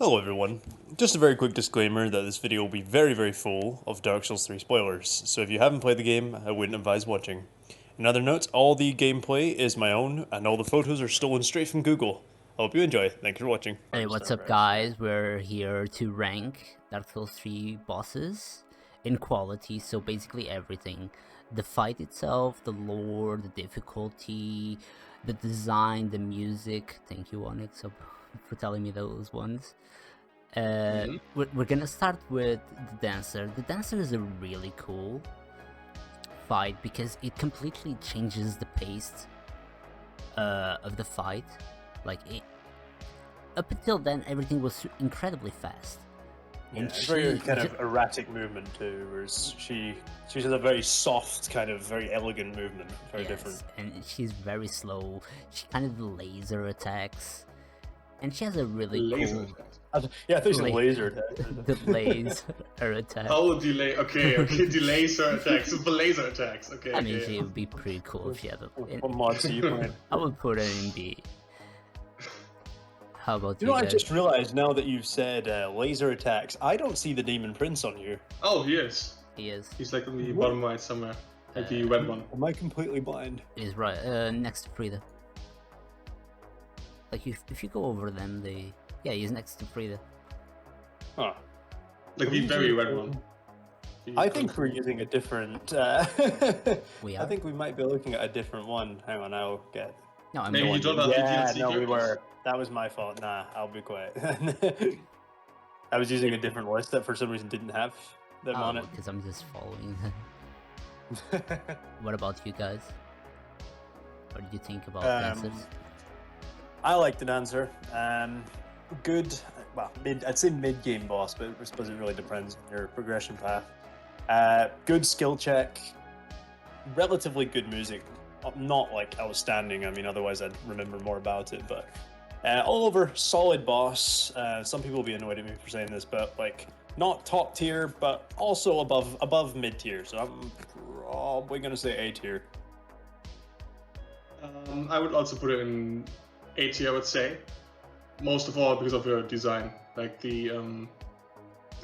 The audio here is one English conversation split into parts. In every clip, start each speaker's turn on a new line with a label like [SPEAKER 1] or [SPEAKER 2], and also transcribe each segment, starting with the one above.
[SPEAKER 1] Hello everyone. Just a very quick disclaimer that this video will be very full of Dark Souls 3 spoilers, so if you haven't played the game, I wouldn't advise watching. In other notes, all the gameplay is my own, and all the photos are stolen straight from Google. I hope you enjoy. Thanks for watching.
[SPEAKER 2] Hey, what's up guys? We're here to rank Dark Souls 3 bosses in quality, so basically everything. The fight itself, the lore, the difficulty, the design, the music. Thank you, Onyx, for telling me those ones. We're gonna start with the dancer. The dancer is a really cool fight because it completely changes the pace of the fight. Up until then, everything was incredibly fast.
[SPEAKER 1] And it's very kind of erratic movement too, whereas she has a very soft, kind of very elegant movement, very different.
[SPEAKER 2] And she's very slow. She kind of laser attacks, and she has a really cool.
[SPEAKER 1] Yeah, I think it's a laser attack.
[SPEAKER 2] The laser attack.
[SPEAKER 3] Oh, delay. Okay, laser attacks. The laser attacks. Okay.
[SPEAKER 2] I mean, she would be pretty cool if she had a.
[SPEAKER 1] What mods are you playing?
[SPEAKER 2] I would put her in B. How about
[SPEAKER 1] you? You know, I just realized now that you've said laser attacks, I don't see the Demon Prince on here.
[SPEAKER 3] Oh, he is.
[SPEAKER 2] He is.
[SPEAKER 3] He's like on the bottom right somewhere. Like the red one.
[SPEAKER 1] Am I completely blind?
[SPEAKER 2] He's right, next to Frida. Like, if you go over them, yeah, he's next to Frida.
[SPEAKER 1] Huh.
[SPEAKER 3] Like the very red one.
[SPEAKER 1] I think we're using a different...
[SPEAKER 2] We are?
[SPEAKER 1] I think we might be looking at a different one. Hang on, I'll get...
[SPEAKER 2] No, I'm
[SPEAKER 3] maybe you don't have the DLC
[SPEAKER 1] no, we were. That was my fault. Nah, I'll be quiet. I was using a different list that for some reason didn't have them on it.
[SPEAKER 2] Because I'm just following them. What about you guys? What did you think about dancers?
[SPEAKER 1] I like the dancer. Good, well, I'd say mid-game boss, but I suppose it really depends on your progression path. Good skill check, relatively good music. Not like outstanding, I mean, otherwise I'd remember more about it, but all over solid boss. Some people will be annoyed at me for saying this, but like not top tier, but also above mid tier, so I'm probably gonna say A tier.
[SPEAKER 3] I would also put it in A tier, I would say. Most of all because of her design. Like the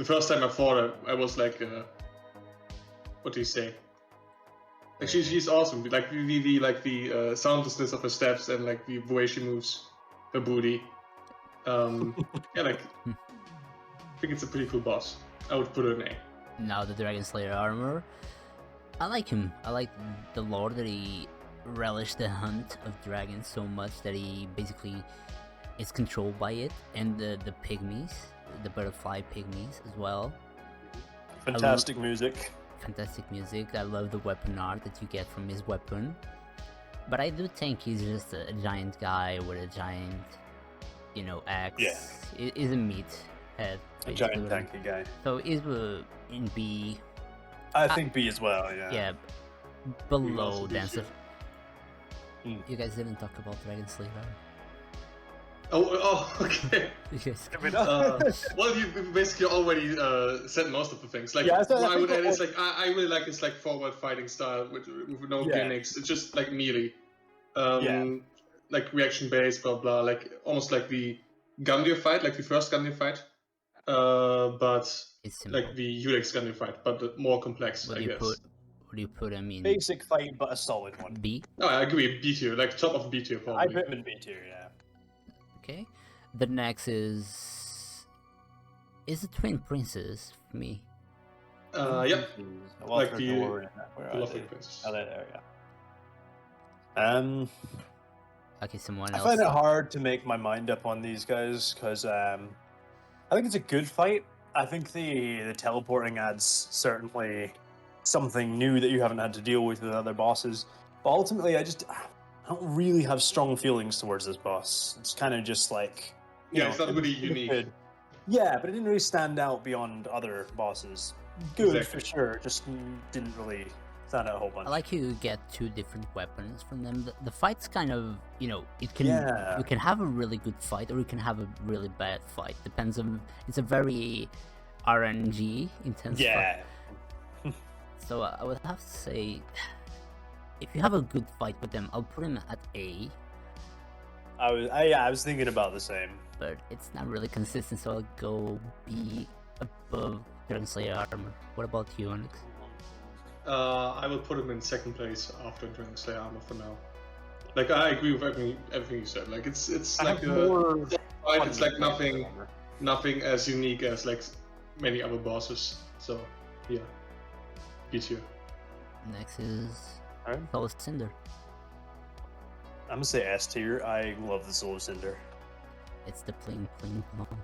[SPEAKER 3] first time I fought her, I was like, what do you say? Like she's awesome. Like the soundlessness of her steps and like the way she moves her booty. Yeah, like I think it's a pretty cool boss. I would put her in A.
[SPEAKER 2] Now the Dragon Slayer armor. I like him. I like the lore that he relished the hunt of dragons so much that he basically is controlled by it, and the pygmies, the butterfly pygmies as well.
[SPEAKER 1] Fantastic music.
[SPEAKER 2] Fantastic music. I love the weapon art that you get from his weapon. But I do think he's just a giant guy with a giant, axe.
[SPEAKER 1] Yeah.
[SPEAKER 2] He's a meat head.
[SPEAKER 1] A giant tanky guy.
[SPEAKER 2] So he's in B.
[SPEAKER 1] I think B as well, yeah.
[SPEAKER 2] Yeah. Below Dancer. You guys didn't talk about Dragon Slayer.
[SPEAKER 3] Oh, okay.
[SPEAKER 2] Yes.
[SPEAKER 3] Well, you basically already said most of the things. Like,
[SPEAKER 1] yeah,
[SPEAKER 3] what I would add is like I really like his like forward fighting style with no gimmicks. It's just like melee, like reaction based, blah blah. Like almost like the Gundyr fight, like the first Gundyr fight, but like the Ulex Gundyr fight, but more complex. I guess.
[SPEAKER 2] What do you put him in?
[SPEAKER 1] Basic fight, but a solid one.
[SPEAKER 2] B.
[SPEAKER 3] No, I agree. B tier, like top of B tier probably.
[SPEAKER 1] I put him in B tier, yeah.
[SPEAKER 2] Okay, the next is the Twin Princess for me.
[SPEAKER 3] Yeah, like the
[SPEAKER 1] lovely princess. Oh, there, yeah.
[SPEAKER 2] Okay, someone else.
[SPEAKER 1] I find it hard to make my mind up on these guys because I think it's a good fight. I think the teleporting adds certainly something new that you haven't had to deal with other bosses. But ultimately, I don't really have strong feelings towards this boss. It's kind of just like...
[SPEAKER 3] it's not really unique.
[SPEAKER 1] Good. Yeah, but it didn't really stand out beyond other bosses. Good, for sure, just didn't really stand out a whole bunch.
[SPEAKER 2] I like you get two different weapons from them. The fight's kind of, it can you can have a really good fight or you can have a really bad fight. Depends on... It's a very RNG intense fight. So I would have to say... If you have a good fight with them, I'll put him at A.
[SPEAKER 1] I was thinking about the same.
[SPEAKER 2] but it's not really consistent, so I'll go B above Dragon Slayer armor. What about you, Onyx?
[SPEAKER 3] I will put him in second place after Dragon Slayer armor for now. Like I agree with everything you said. Like it's like it's like nothing as unique as like many other bosses. So yeah, B tier.
[SPEAKER 2] Next is
[SPEAKER 1] Alright.
[SPEAKER 2] Soul of Cinder.
[SPEAKER 1] I'm gonna say S tier. I love the Soul of Cinder.
[SPEAKER 2] It's the pling pling plong.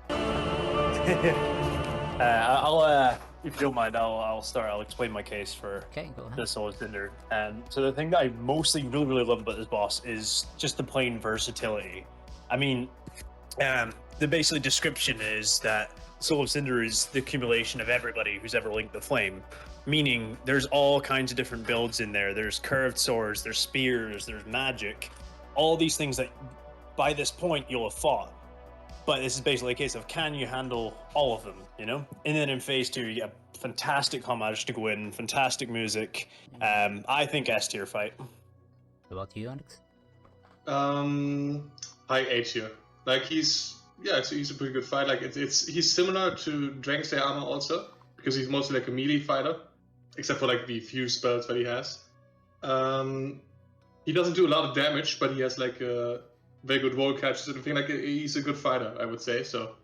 [SPEAKER 1] I'll if you don't mind, I'll start. I'll explain my case for
[SPEAKER 2] Okay, go ahead.
[SPEAKER 1] the Soul of Cinder. So the thing that I mostly really love about this boss is just the plain versatility. I mean, the basic description is that Soul of Cinder is the accumulation of everybody who's ever linked the flame. Meaning, there's all kinds of different builds in there. There's curved swords, there's spears, there's magic, all these things that by this point you'll have fought. But this is basically a case of can you handle all of them, you know? And then in phase 2, you get fantastic homage to go in, fantastic music. I think S tier fight.
[SPEAKER 2] What about you, Onyx?
[SPEAKER 3] High A tier. Like he's a pretty good fight. Like he's similar to Dragon Slayer armor also because he's mostly like a melee fighter, except for like the few spells that he has. He doesn't do a lot of damage, but he has like a very good roll catches and everything. Like he's a good fighter, I would say. So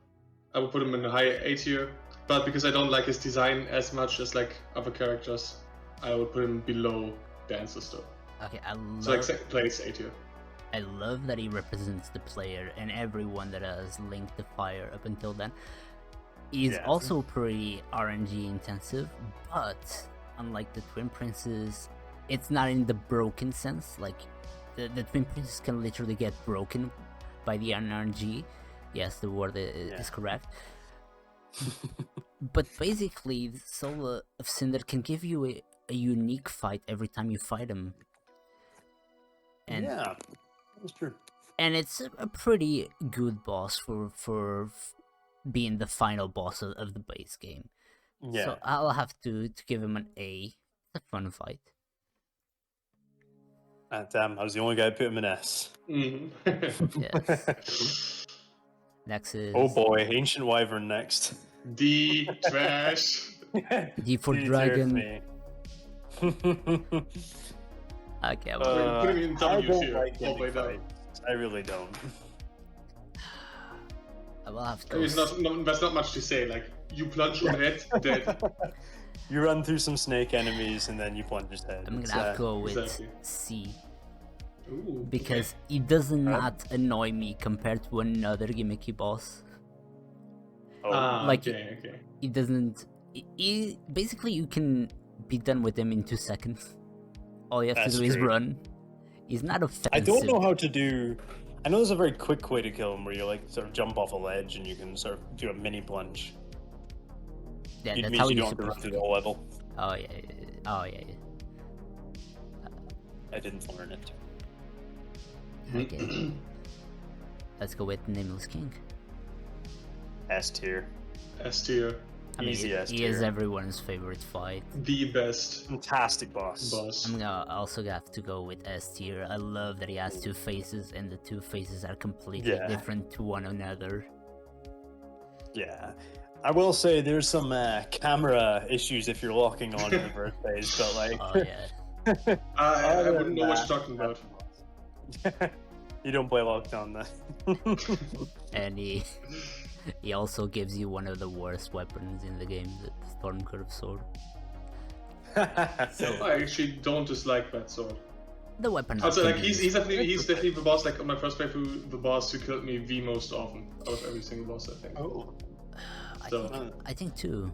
[SPEAKER 3] I would put him in the high A tier. But because I don't like his design as much as like other characters, I would put him below Dancer still.
[SPEAKER 2] Okay,
[SPEAKER 3] So like second place A tier.
[SPEAKER 2] I love that he represents the player and everyone that has linked the fire up until then. He's also pretty RNG intensive, but unlike the Twin Princes, it's not in the broken sense. Like the Twin Princes can literally get broken by the NRG. Yes, the word is correct. But basically, Soul of Cinder can give you a unique fight every time you fight him. And
[SPEAKER 1] yeah, that's true.
[SPEAKER 2] And it's a pretty good boss for being the final boss of the base game.
[SPEAKER 1] Yeah.
[SPEAKER 2] So I'll have to give him an A. It's a fun fight.
[SPEAKER 1] Damn, I was the only guy who put him in S.
[SPEAKER 2] Yes. Next is...
[SPEAKER 1] Oh boy, Ancient Wyvern next.
[SPEAKER 3] D trash.
[SPEAKER 2] D for
[SPEAKER 1] D tier
[SPEAKER 2] Dragon.
[SPEAKER 1] me.
[SPEAKER 2] Okay,
[SPEAKER 3] Put him in
[SPEAKER 1] I
[SPEAKER 3] W
[SPEAKER 1] don't
[SPEAKER 3] tier.
[SPEAKER 1] like
[SPEAKER 3] All the way
[SPEAKER 1] any
[SPEAKER 3] down.
[SPEAKER 1] fights. I really don't.
[SPEAKER 2] I will have to...
[SPEAKER 3] There's not much to say. Like you plunge your head, dead.
[SPEAKER 1] You run through some snake enemies and then you plunge his head.
[SPEAKER 2] I'm gonna have to go with
[SPEAKER 3] exactly.
[SPEAKER 2] C.
[SPEAKER 3] Ooh,
[SPEAKER 2] Because it does not annoy me compared to another gimmicky boss. Like,
[SPEAKER 3] okay.
[SPEAKER 2] It doesn't... basically, you can be done with him in 2 seconds. All you have
[SPEAKER 1] That's
[SPEAKER 2] to do is
[SPEAKER 1] true.
[SPEAKER 2] run. He's not offensive.
[SPEAKER 1] I don't know how to do... I know there's a very quick way to kill him where you like sort of jump off a ledge and you can sort of do a mini plunge.
[SPEAKER 2] Yeah,
[SPEAKER 1] It
[SPEAKER 2] that's
[SPEAKER 1] means
[SPEAKER 2] how
[SPEAKER 1] you
[SPEAKER 2] you're
[SPEAKER 1] don't have to run
[SPEAKER 2] supposed
[SPEAKER 1] through
[SPEAKER 2] to
[SPEAKER 1] the whole level.
[SPEAKER 2] Oh, yeah. Oh, yeah.
[SPEAKER 1] I didn't learn it.
[SPEAKER 2] Okay. Let's go with Nameless King.
[SPEAKER 1] S tier.
[SPEAKER 3] S tier.
[SPEAKER 2] I mean,
[SPEAKER 1] Easy S
[SPEAKER 2] he is
[SPEAKER 1] tier.
[SPEAKER 2] everyone's favorite fight.
[SPEAKER 3] The best
[SPEAKER 1] Fantastic boss.
[SPEAKER 3] boss.
[SPEAKER 2] I'm gonna also have to go with S tier. I love that he has 2 faces, and the 2 faces are completely
[SPEAKER 1] Yeah.
[SPEAKER 2] different to one another.
[SPEAKER 1] Yeah. I will say there's some camera issues if you're locking on in the first phase, but like...
[SPEAKER 2] Oh, yeah.
[SPEAKER 3] I wouldn't know what you're talking about.
[SPEAKER 1] You don't play Lockdown then.
[SPEAKER 2] And he also gives you one of the worst weapons in the game, the Storm Curve Sword.
[SPEAKER 3] So I actually don't dislike that sword.
[SPEAKER 2] The weapon.
[SPEAKER 3] Also, like
[SPEAKER 2] opinion
[SPEAKER 3] he's
[SPEAKER 2] is-
[SPEAKER 3] definitely the boss. Like on my first playthrough, the boss who killed me the most often out of every single boss, I think.
[SPEAKER 1] Oh.
[SPEAKER 2] I think too.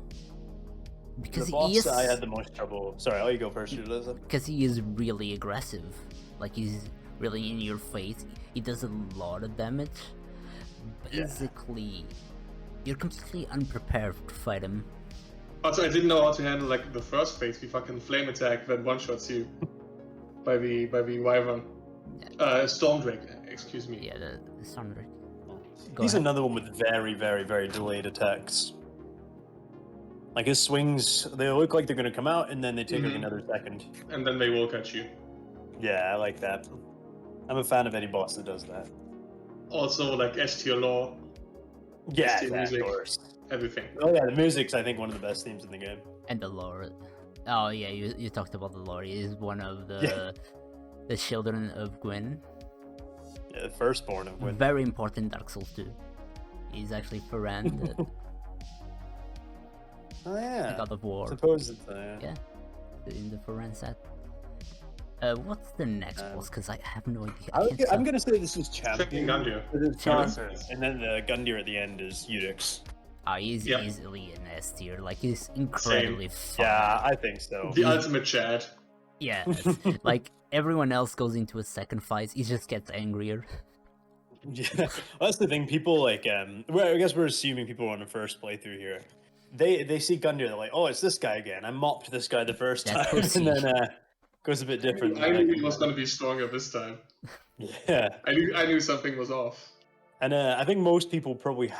[SPEAKER 2] Because
[SPEAKER 1] The boss
[SPEAKER 2] he is.
[SPEAKER 1] I had the most trouble. Sorry, I'll let you go first, Shadoza.
[SPEAKER 2] Because he is really aggressive. Like he's really in your face. He does a lot of damage. Basically, you're completely unprepared to fight him.
[SPEAKER 3] Also, I didn't know how to handle like the first phase, the fucking flame attack that one shots you by the wyvern. Storm Drake, excuse me.
[SPEAKER 2] Yeah, the Storm Drake.
[SPEAKER 1] He's
[SPEAKER 2] ahead.
[SPEAKER 1] another one with very, very, very delayed attacks. Like his swings, they look like they're gonna come out and then they take like another second.
[SPEAKER 3] And then they will catch you.
[SPEAKER 1] Yeah, I like that. I'm a fan of any boss that does that.
[SPEAKER 3] Also, like S tier lore,
[SPEAKER 1] Yeah,
[SPEAKER 3] the
[SPEAKER 1] of
[SPEAKER 3] music,
[SPEAKER 1] course.
[SPEAKER 3] everything.
[SPEAKER 1] Oh yeah, the music's I think one of the best themes in the game.
[SPEAKER 2] And the lore. Oh yeah, you talked about the lore. He is one of the children of Gwyn.
[SPEAKER 1] Yeah, the firstborn of Gwyn.
[SPEAKER 2] Very important in Dark Souls 2. He's actually Ferran,
[SPEAKER 1] Oh yeah.
[SPEAKER 2] the God of War.
[SPEAKER 1] Suppose it's
[SPEAKER 2] Yeah, in the Ferran set. What's the next boss? Because I have no idea.
[SPEAKER 1] I'm gonna say this is champion.
[SPEAKER 3] Gundyr.
[SPEAKER 1] And then the Gundyr at the end is Udix.
[SPEAKER 2] He's
[SPEAKER 3] Yep.
[SPEAKER 2] easily an S tier. Like, he's incredibly fun.
[SPEAKER 1] Yeah, I think so.
[SPEAKER 3] The ultimate Chad.
[SPEAKER 2] Yeah, like, everyone else goes into a second fight, he just gets angrier.
[SPEAKER 1] Yeah, well, that's the thing. People like, well, I guess we're assuming people on the first playthrough here. They see Gundyr, they're like, oh, it's this guy again. I mopped this guy the first
[SPEAKER 2] That's
[SPEAKER 1] time,
[SPEAKER 2] pussy.
[SPEAKER 1] and then goes a bit different.
[SPEAKER 3] I knew he was going to be stronger this time.
[SPEAKER 1] Yeah,
[SPEAKER 3] I knew something was off.
[SPEAKER 1] and I think most people probably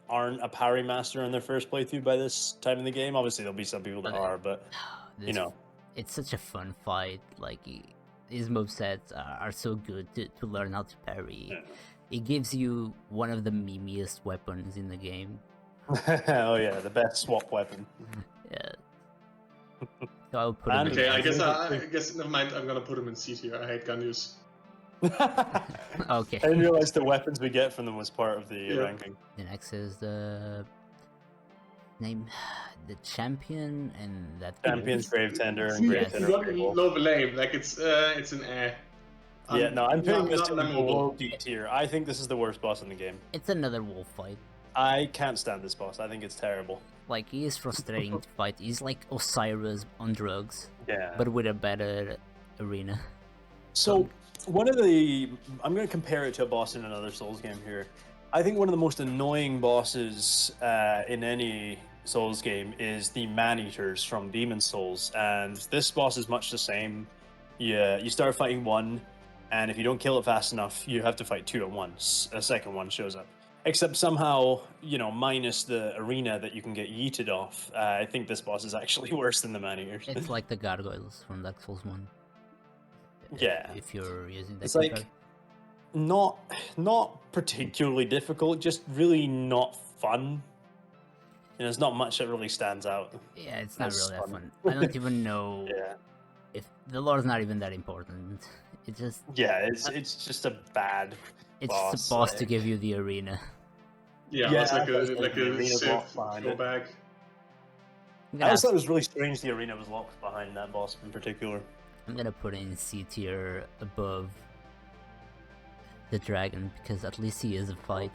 [SPEAKER 1] aren't a parry master on their first playthrough by this time in the game. Obviously, there'll be some people that are, but you know,
[SPEAKER 2] It's such a fun fight. Like, his movesets are so good to learn how to parry.
[SPEAKER 1] Yeah.
[SPEAKER 2] It gives you one of the memeiest weapons in the game.
[SPEAKER 1] oh yeah, the best swap weapon.
[SPEAKER 2] Yeah. So I'll put him
[SPEAKER 3] Okay,
[SPEAKER 2] in.
[SPEAKER 3] I guess never mind. I'm gonna put him in C tier. I hate Gundyrs.
[SPEAKER 2] Okay.
[SPEAKER 1] I didn't realize the weapons we get from them was part of the ranking.
[SPEAKER 2] The next is the name, the champion, and that
[SPEAKER 1] Champions, Grave Tender, and
[SPEAKER 3] See,
[SPEAKER 1] Grave
[SPEAKER 2] Yes.
[SPEAKER 3] you
[SPEAKER 1] Tender.
[SPEAKER 3] got me low lame. Like it's an air.
[SPEAKER 1] Yeah, no, I'm putting this
[SPEAKER 3] not
[SPEAKER 1] in
[SPEAKER 3] memorable.
[SPEAKER 1] below D tier. I think this is the worst boss in the game.
[SPEAKER 2] It's another wolf fight.
[SPEAKER 1] I can't stand this boss. I think it's terrible.
[SPEAKER 2] Like, he is frustrating to fight. He's like Osiris on drugs,
[SPEAKER 1] Yeah.
[SPEAKER 2] but with a better arena.
[SPEAKER 1] So, I'm going to compare it to a boss in another Souls game here. I think one of the most annoying bosses in any Souls game is the Man-Eaters from Demon's Souls. And this boss is much the same. You start fighting one, and if you don't kill it fast enough, you have to fight two at once. A second one shows up. Except somehow, minus the arena that you can get yeeted off, I think this boss is actually worse than the Man-Eaters.
[SPEAKER 2] It's like the gargoyles from Dark Souls 1.
[SPEAKER 1] Yeah.
[SPEAKER 2] If you're using that
[SPEAKER 1] It's like not particularly difficult, just really not fun. There's not much that really stands out.
[SPEAKER 2] Yeah, it's not
[SPEAKER 1] That's
[SPEAKER 2] really that
[SPEAKER 1] fun.
[SPEAKER 2] fun. I don't even know
[SPEAKER 1] Yeah.
[SPEAKER 2] if the lore's not even that important. It just
[SPEAKER 1] Yeah, it's just a bad
[SPEAKER 2] it's
[SPEAKER 1] boss.
[SPEAKER 2] just a boss to give you the arena.
[SPEAKER 3] Yeah,
[SPEAKER 1] Yeah,
[SPEAKER 3] it's like
[SPEAKER 1] that's
[SPEAKER 3] a
[SPEAKER 1] the arena
[SPEAKER 3] safe
[SPEAKER 1] block behind it.
[SPEAKER 3] throwback.
[SPEAKER 2] I'm
[SPEAKER 1] I
[SPEAKER 2] gonna,
[SPEAKER 1] also thought it was really strange the arena was locked behind that boss in particular.
[SPEAKER 2] I'm gonna put in C tier above the dragon because at least he is a fight.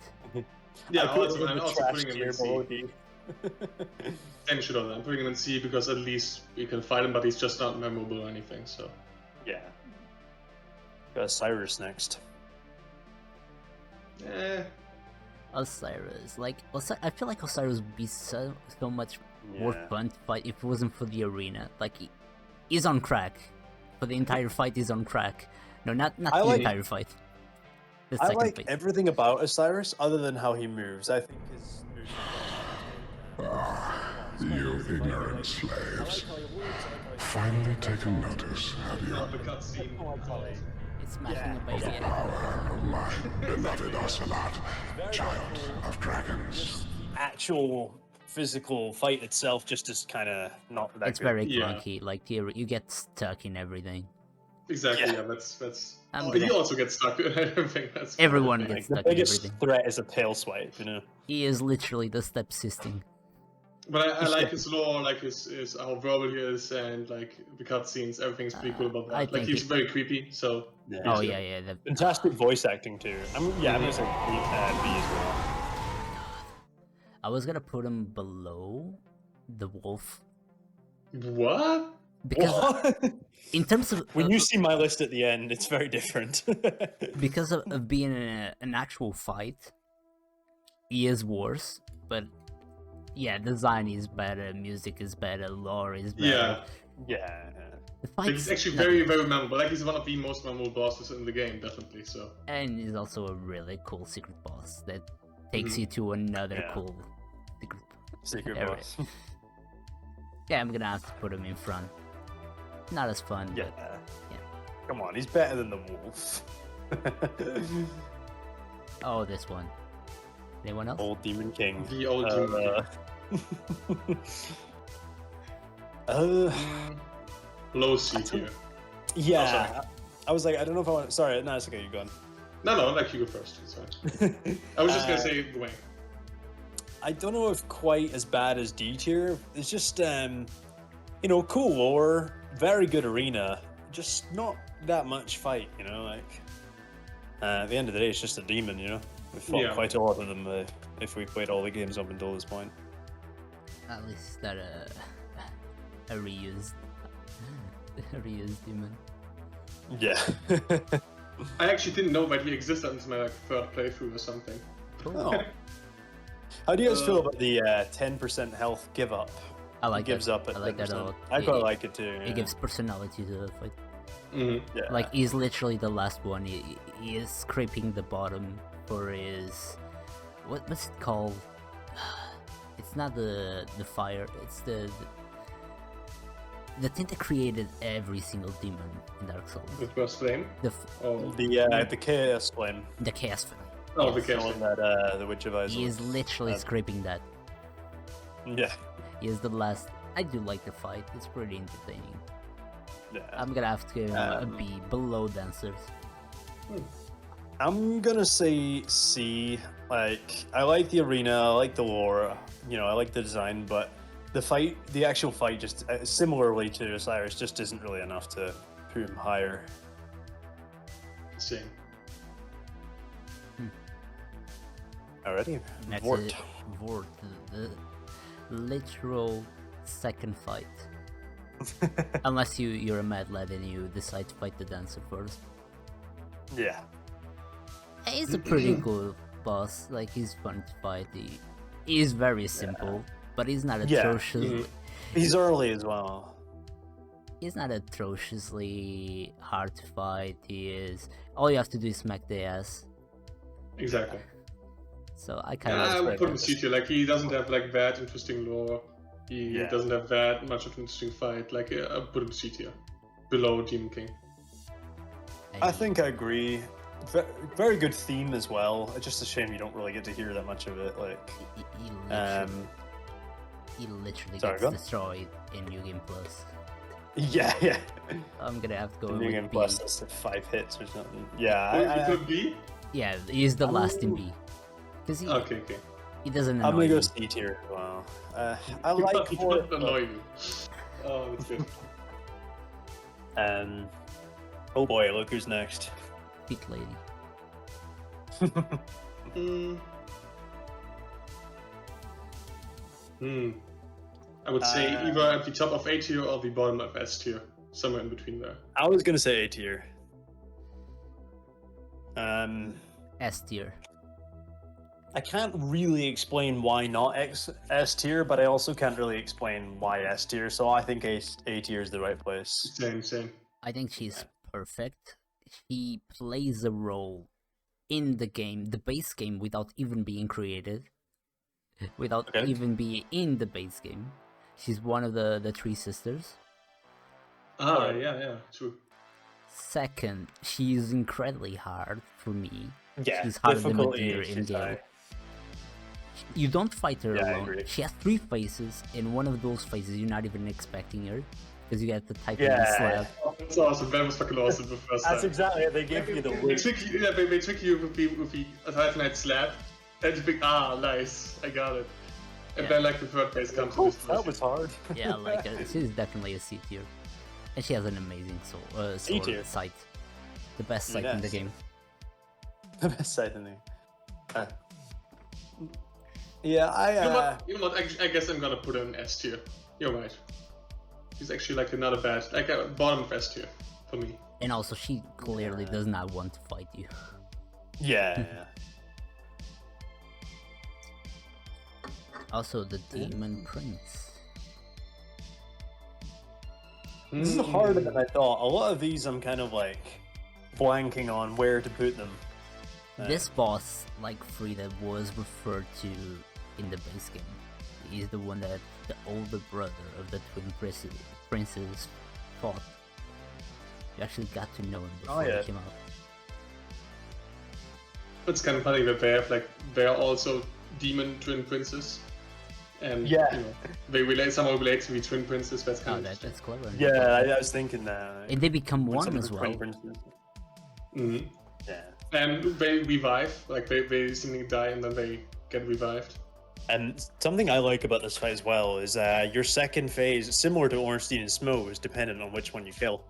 [SPEAKER 3] Yeah,
[SPEAKER 1] I put
[SPEAKER 3] I'm also
[SPEAKER 1] trash
[SPEAKER 3] putting him
[SPEAKER 1] tier
[SPEAKER 3] in C.
[SPEAKER 1] below D.
[SPEAKER 3] Same shit on that. I'm putting him in C because at least you can fight him, but he's just not memorable or anything. So
[SPEAKER 1] Yeah. Got Cyrus next.
[SPEAKER 2] Osiris, I feel like Osiris would be so much more
[SPEAKER 1] Yeah.
[SPEAKER 2] fun to fight if it wasn't for the arena. Like, he's on crack. For the entire fight, he's on crack. No, not
[SPEAKER 1] I
[SPEAKER 2] the
[SPEAKER 1] like-
[SPEAKER 2] entire fight. The
[SPEAKER 1] I
[SPEAKER 2] second
[SPEAKER 1] like
[SPEAKER 2] fight.
[SPEAKER 1] everything about Osiris other than how he moves. I think his moves
[SPEAKER 4] You ignorant slaves. Finally taken notice, have you?
[SPEAKER 3] the cutscene.
[SPEAKER 2] It's smashing a baby.
[SPEAKER 4] The power of my beloved Ocelot, child of dragons.
[SPEAKER 1] actual physical fight itself just is kind of not that
[SPEAKER 2] It's
[SPEAKER 1] good.
[SPEAKER 2] very
[SPEAKER 3] Yeah.
[SPEAKER 2] clunky. Like, you get stuck in everything.
[SPEAKER 3] Exactly.
[SPEAKER 1] Yeah.
[SPEAKER 3] Yeah, that's.
[SPEAKER 2] I'm
[SPEAKER 3] Oh,
[SPEAKER 2] gonna-
[SPEAKER 3] you also get stuck in everything. That's
[SPEAKER 2] Everyone
[SPEAKER 1] Like,
[SPEAKER 2] gets
[SPEAKER 1] the
[SPEAKER 2] stuck in
[SPEAKER 1] biggest
[SPEAKER 2] everything.
[SPEAKER 1] threat is a tail swipe,
[SPEAKER 2] He is literally the step system.
[SPEAKER 3] But I like his lore, like his how verbal he is, and like the cutscenes. Everything's pretty cool about that.
[SPEAKER 2] I
[SPEAKER 3] Like
[SPEAKER 2] think
[SPEAKER 3] he's
[SPEAKER 2] it-
[SPEAKER 3] very creepy. So
[SPEAKER 1] Yeah.
[SPEAKER 2] Oh
[SPEAKER 3] Easy.
[SPEAKER 2] yeah.
[SPEAKER 1] Fantastic voice acting too. I'm gonna say B as well.
[SPEAKER 2] I was gonna put him below the wolf
[SPEAKER 3] what?
[SPEAKER 2] because
[SPEAKER 1] What?
[SPEAKER 2] in terms of
[SPEAKER 1] When you see my list at the end, it's very different.
[SPEAKER 2] because of being an actual fight, he is worse. But yeah, design is better, music is better, lore is better.
[SPEAKER 3] Yeah,
[SPEAKER 1] yeah.
[SPEAKER 2] The
[SPEAKER 3] like,
[SPEAKER 2] fight
[SPEAKER 3] he's actually very memorable. Like he's one of the most memorable bosses in the game, definitely. So
[SPEAKER 2] and he's also a really cool secret boss that takes
[SPEAKER 3] Mhm.
[SPEAKER 2] you to another
[SPEAKER 1] Yeah.
[SPEAKER 2] cool secret.
[SPEAKER 1] Secret
[SPEAKER 2] Area.
[SPEAKER 1] boss.
[SPEAKER 2] Yeah, I'm gonna have to put him in front. Not as fun.
[SPEAKER 1] Yeah.
[SPEAKER 2] But yeah.
[SPEAKER 1] Come on, he's better than the wolf.
[SPEAKER 2] Oh, this one. Anyone else?
[SPEAKER 1] Old Demon King.
[SPEAKER 3] The old Demon King. Low C tier.
[SPEAKER 1] Yeah. I was like, I don't know if I want. Sorry, no, it's okay. You're gone.
[SPEAKER 3] No, like you go first. It's fine. I was just gonna say Dwayne.
[SPEAKER 1] I don't know if quite as bad as D tier. It's just, cool lore, very good arena, just not that much fight. Like at the end of the day, it's just a demon. We fought quite a lot of them if we played all the games up until this point.
[SPEAKER 2] At least that a reused demon.
[SPEAKER 1] Yeah.
[SPEAKER 3] I actually didn't know that he existed until my third playthrough or something.
[SPEAKER 1] Oh. How do you guys feel about the 10% health give up?
[SPEAKER 2] I like
[SPEAKER 1] It gives
[SPEAKER 2] that.
[SPEAKER 1] up at
[SPEAKER 2] I like that
[SPEAKER 1] 10%.
[SPEAKER 2] a lot.
[SPEAKER 1] I quite like it too.
[SPEAKER 2] It gives personality to the fight.
[SPEAKER 3] Mm-hmm.
[SPEAKER 1] Yeah.
[SPEAKER 2] Like, he's literally the last one. He is scraping the bottom for his... What's it called? It's not the fire. It's the thing that created every single demon in Dark Souls.
[SPEAKER 3] The first flame.
[SPEAKER 1] The chaos flame.
[SPEAKER 2] The chaos flame.
[SPEAKER 3] Oh, the
[SPEAKER 1] The
[SPEAKER 3] chaos
[SPEAKER 1] one
[SPEAKER 3] flame.
[SPEAKER 1] that the Witch of Isaac.
[SPEAKER 2] He is literally scraping that.
[SPEAKER 1] Yeah.
[SPEAKER 2] He is the last. I do like the fight. It's pretty entertaining.
[SPEAKER 1] Yeah.
[SPEAKER 2] I'm gonna have to give him a B, below dancers.
[SPEAKER 1] I'm gonna say C. Like, I like the arena, I like the lore, I like the design, but the actual fight, just similarly to Osiris, just isn't really enough to put him higher.
[SPEAKER 3] Same.
[SPEAKER 1] Alrighty.
[SPEAKER 2] That's
[SPEAKER 1] Vort.
[SPEAKER 2] it. Vort, the literal second fight. Unless you're a mad lad and you decide to fight the dancer first.
[SPEAKER 1] Yeah.
[SPEAKER 2] He's a pretty cool boss. Like, he's fun to fight. He is very simple, but he's not atrocious.
[SPEAKER 1] He's early as well.
[SPEAKER 2] He's not atrociously hard to fight. He is. All you have to do is smack the ass.
[SPEAKER 3] Exactly.
[SPEAKER 2] So I kind
[SPEAKER 3] I
[SPEAKER 2] of.
[SPEAKER 3] would put him C tier. Like, he doesn't have like that interesting lore. He doesn't have that much of an interesting fight. Like, I put him C tier, below Demon King.
[SPEAKER 1] I think I agree. Very good theme as well. It's just a shame you don't really get to hear that much of it. Like,
[SPEAKER 2] he literally
[SPEAKER 1] Sorry,
[SPEAKER 2] gets
[SPEAKER 1] go on.
[SPEAKER 2] destroyed in New Game Plus.
[SPEAKER 1] yeah.
[SPEAKER 2] I'm gonna have to go
[SPEAKER 1] New Game
[SPEAKER 2] with B.
[SPEAKER 1] Plus is 5 hits or something. Yeah,
[SPEAKER 3] Oh, you put B?
[SPEAKER 2] Yeah, he's the last in B. Because
[SPEAKER 3] Okay.
[SPEAKER 2] he doesn't
[SPEAKER 1] I'm
[SPEAKER 2] annoy
[SPEAKER 1] gonna go
[SPEAKER 2] me.
[SPEAKER 1] C tier as well. I like
[SPEAKER 3] He
[SPEAKER 1] Vort,
[SPEAKER 3] doesn't annoy you. Oh, that's good.
[SPEAKER 1] oh boy, look who's next.
[SPEAKER 2] Pit lady.
[SPEAKER 3] I would say either at the top of A tier or the bottom of S tier. Somewhere in between there.
[SPEAKER 1] I was gonna say A tier.
[SPEAKER 2] S tier.
[SPEAKER 1] I can't really explain why not S tier, but I also can't really explain why S tier. So I think A tier is the right place.
[SPEAKER 3] Same.
[SPEAKER 2] I think she's perfect. She plays a role in the game, the base game, without even being created. Without even being in the base game. She's one of the three sisters.
[SPEAKER 3] Yeah, true.
[SPEAKER 2] Second, she's incredibly hard for me.
[SPEAKER 1] Yeah,
[SPEAKER 2] she's harder than
[SPEAKER 1] difficulty,
[SPEAKER 2] Medivh in
[SPEAKER 1] she's
[SPEAKER 2] Gale.
[SPEAKER 1] high.
[SPEAKER 2] You don't fight her
[SPEAKER 1] Yeah, I
[SPEAKER 2] alone.
[SPEAKER 1] agree.
[SPEAKER 2] She has 3 phases, and one of those phases you're not even expecting her. Because you have to type in
[SPEAKER 1] Yeah.
[SPEAKER 2] slap.
[SPEAKER 3] Oh, that's awesome. That was fucking awesome the first time.
[SPEAKER 1] That's exactly it. They gave you the
[SPEAKER 3] They
[SPEAKER 1] wig.
[SPEAKER 3] trick you, they trick you with the Titanite slap, and you think, nice, I got it. And
[SPEAKER 2] Yeah.
[SPEAKER 3] then like the third phase comes to
[SPEAKER 1] Oh,
[SPEAKER 3] this.
[SPEAKER 1] that was hard.
[SPEAKER 2] Yeah, I like her. She's definitely a C tier. And she has an amazing
[SPEAKER 1] C tier.
[SPEAKER 2] sword sight. The best sight in the
[SPEAKER 1] Yes.
[SPEAKER 2] game.
[SPEAKER 1] The best side in there. Yeah,
[SPEAKER 3] You know what? I guess I'm gonna put her in S tier. You're right. She's actually like another bad, like a bottom of S tier for me.
[SPEAKER 2] And also, she clearly does not want to fight you.
[SPEAKER 1] Yeah.
[SPEAKER 2] Also, the Demon Prince.
[SPEAKER 1] This is harder than I thought. A lot of these I'm kind of like blanking on where to put them.
[SPEAKER 2] This boss, like Frida, was referred to in the base game. He's the one that the older brother of the twin princes fought. You actually got to know him before he came out.
[SPEAKER 3] it's kind of funny that they're also demon twin princes, and
[SPEAKER 1] Yeah.
[SPEAKER 3] you know they somehow relate to the twin princes. That's kind
[SPEAKER 2] Oh,
[SPEAKER 3] of
[SPEAKER 2] that's clever.
[SPEAKER 1] Yeah, I was thinking that.
[SPEAKER 2] And they become
[SPEAKER 1] when
[SPEAKER 2] one
[SPEAKER 1] some of
[SPEAKER 2] as
[SPEAKER 1] the
[SPEAKER 2] well.
[SPEAKER 1] twin princes-
[SPEAKER 3] hmm
[SPEAKER 1] Yeah.
[SPEAKER 3] And they revive, like they seemingly die and then they get revived.
[SPEAKER 1] And something I like about this fight as well is your second phase, similar to Ornstein and Smo, is dependent on which one you kill.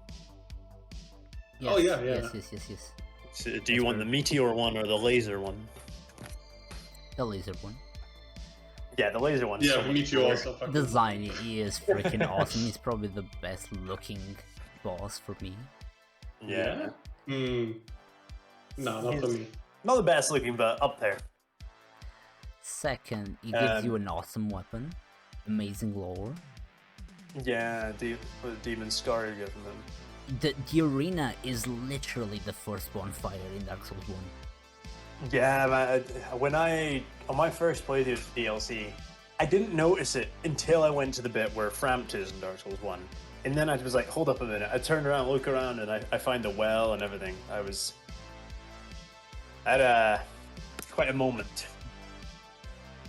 [SPEAKER 2] Yes,
[SPEAKER 3] Oh, yeah.
[SPEAKER 2] Yes.
[SPEAKER 1] So do you want the meteor one or the laser one?
[SPEAKER 2] The laser one.
[SPEAKER 1] Yeah, the laser one.
[SPEAKER 3] Yeah, the meteor also. fucking-
[SPEAKER 2] Design is freaking awesome. He's probably the best looking boss for me.
[SPEAKER 1] Yeah.
[SPEAKER 3] Hmm. No, not for
[SPEAKER 1] He's-
[SPEAKER 3] me.
[SPEAKER 1] Not the best looking, but up there.
[SPEAKER 2] Second, he gives you an awesome weapon, amazing lore.
[SPEAKER 1] Yeah, the demon scar you're giving them.
[SPEAKER 2] The arena is literally the first bonfire in Dark Souls 1.
[SPEAKER 1] Yeah, man, on my first playthrough of DLC, I didn't notice it until I went to the bit where Frampt is in Dark Souls 1. And then I was like, hold up a minute. I turned around, look around, and I find the well and everything. I had quite a moment.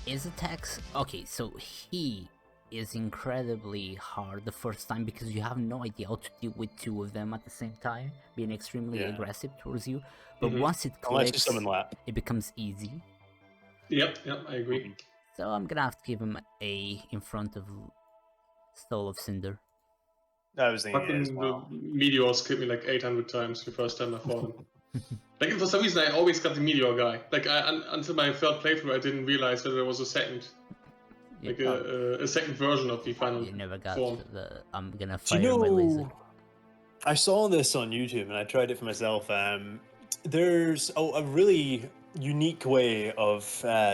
[SPEAKER 2] His attacks, okay, so he is incredibly hard the first time because you have no idea how to deal with two of them at the same time, being extremely
[SPEAKER 1] Yeah.
[SPEAKER 2] aggressive towards you. But
[SPEAKER 3] Mhm.
[SPEAKER 2] once it
[SPEAKER 1] Unless you
[SPEAKER 2] clicks,
[SPEAKER 1] summon lap.
[SPEAKER 2] it becomes easy.
[SPEAKER 3] Yep, I agree.
[SPEAKER 2] So I'm gonna have to give him A in front of Stole of Cinder.
[SPEAKER 1] I was thinking it
[SPEAKER 3] Fucking
[SPEAKER 1] as well.
[SPEAKER 3] the meteors killed me like 800 times the first time I fought him. Like for some reason I always got the meteor guy. Like until my third playthrough I didn't realize that there was a second,
[SPEAKER 2] You,
[SPEAKER 3] like a second version of the final
[SPEAKER 2] you never got
[SPEAKER 3] form.
[SPEAKER 2] the I'm gonna
[SPEAKER 1] Do
[SPEAKER 2] fire
[SPEAKER 1] you
[SPEAKER 2] my laser.
[SPEAKER 1] know? I saw this on YouTube and I tried it for myself. There's a really unique way of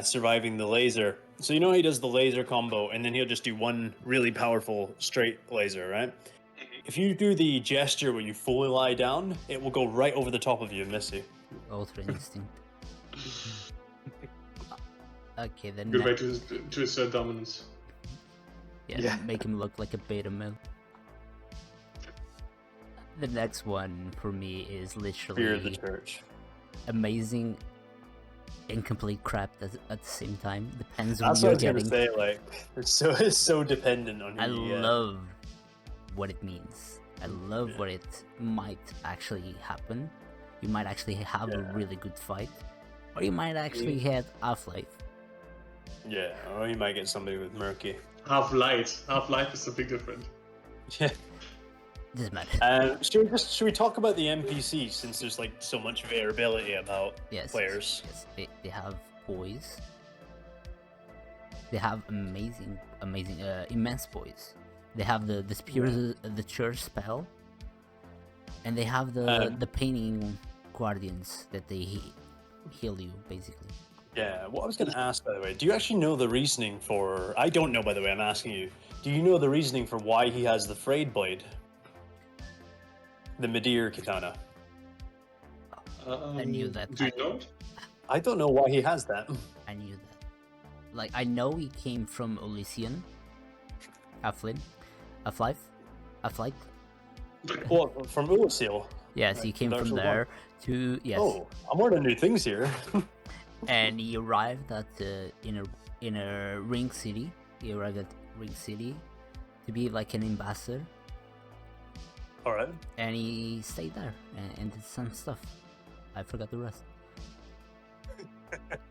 [SPEAKER 1] surviving the laser. So you know he does the laser combo and then he'll just do one really powerful straight laser, right? If you do the gesture where you fully lie down, it will go right over the top of you and miss you.
[SPEAKER 2] Ultra Instinct. Okay, then
[SPEAKER 3] Good way to assert dominance.
[SPEAKER 1] Yeah.
[SPEAKER 2] make him look like a beta male. The next one for me is
[SPEAKER 1] Fear of the
[SPEAKER 2] literally
[SPEAKER 1] church.
[SPEAKER 2] amazing and complete crap at the same time. Depends on
[SPEAKER 1] That's
[SPEAKER 2] what
[SPEAKER 1] what I
[SPEAKER 2] you're
[SPEAKER 1] was gonna
[SPEAKER 2] getting.
[SPEAKER 1] say. Like it's so dependent on.
[SPEAKER 2] I
[SPEAKER 1] who you get.
[SPEAKER 2] love what it means. I love what it might actually happen. You might actually have a really good fight, or you might actually get Half-Life.
[SPEAKER 1] Yeah, or you might get somebody with murky.
[SPEAKER 3] Half-Life is a big difference.
[SPEAKER 1] Yeah.
[SPEAKER 2] Doesn't matter.
[SPEAKER 1] Should we talk about the NPCs since there's like so much variability about
[SPEAKER 2] Yes,
[SPEAKER 1] players?
[SPEAKER 2] Yes, they have boys. They have amazing, immense boys. They have the spirit of the church spell, and they have the painting guardians that they heal you basically.
[SPEAKER 1] Yeah. What I was going to ask, by the way, do you actually know the reasoning for? I don't know, by the way. I'm asking you. Do you know the reasoning for why he has the frayed blade? The Midir katana.
[SPEAKER 2] I knew that.
[SPEAKER 3] Do you know it?
[SPEAKER 1] I don't know why he has that.
[SPEAKER 2] I knew that. Like I know he came from Elysian, Half-Life.
[SPEAKER 1] Well, from Ulasil.
[SPEAKER 2] Yes, he came
[SPEAKER 1] Dark
[SPEAKER 2] from
[SPEAKER 1] Souls
[SPEAKER 2] there to yes,
[SPEAKER 1] Oh, I'm learning new things here.
[SPEAKER 2] and he arrived at in a ring city. He arrived at Ring City to be like an ambassador,
[SPEAKER 1] All right.
[SPEAKER 2] and he stayed there and did some stuff. I forgot the rest.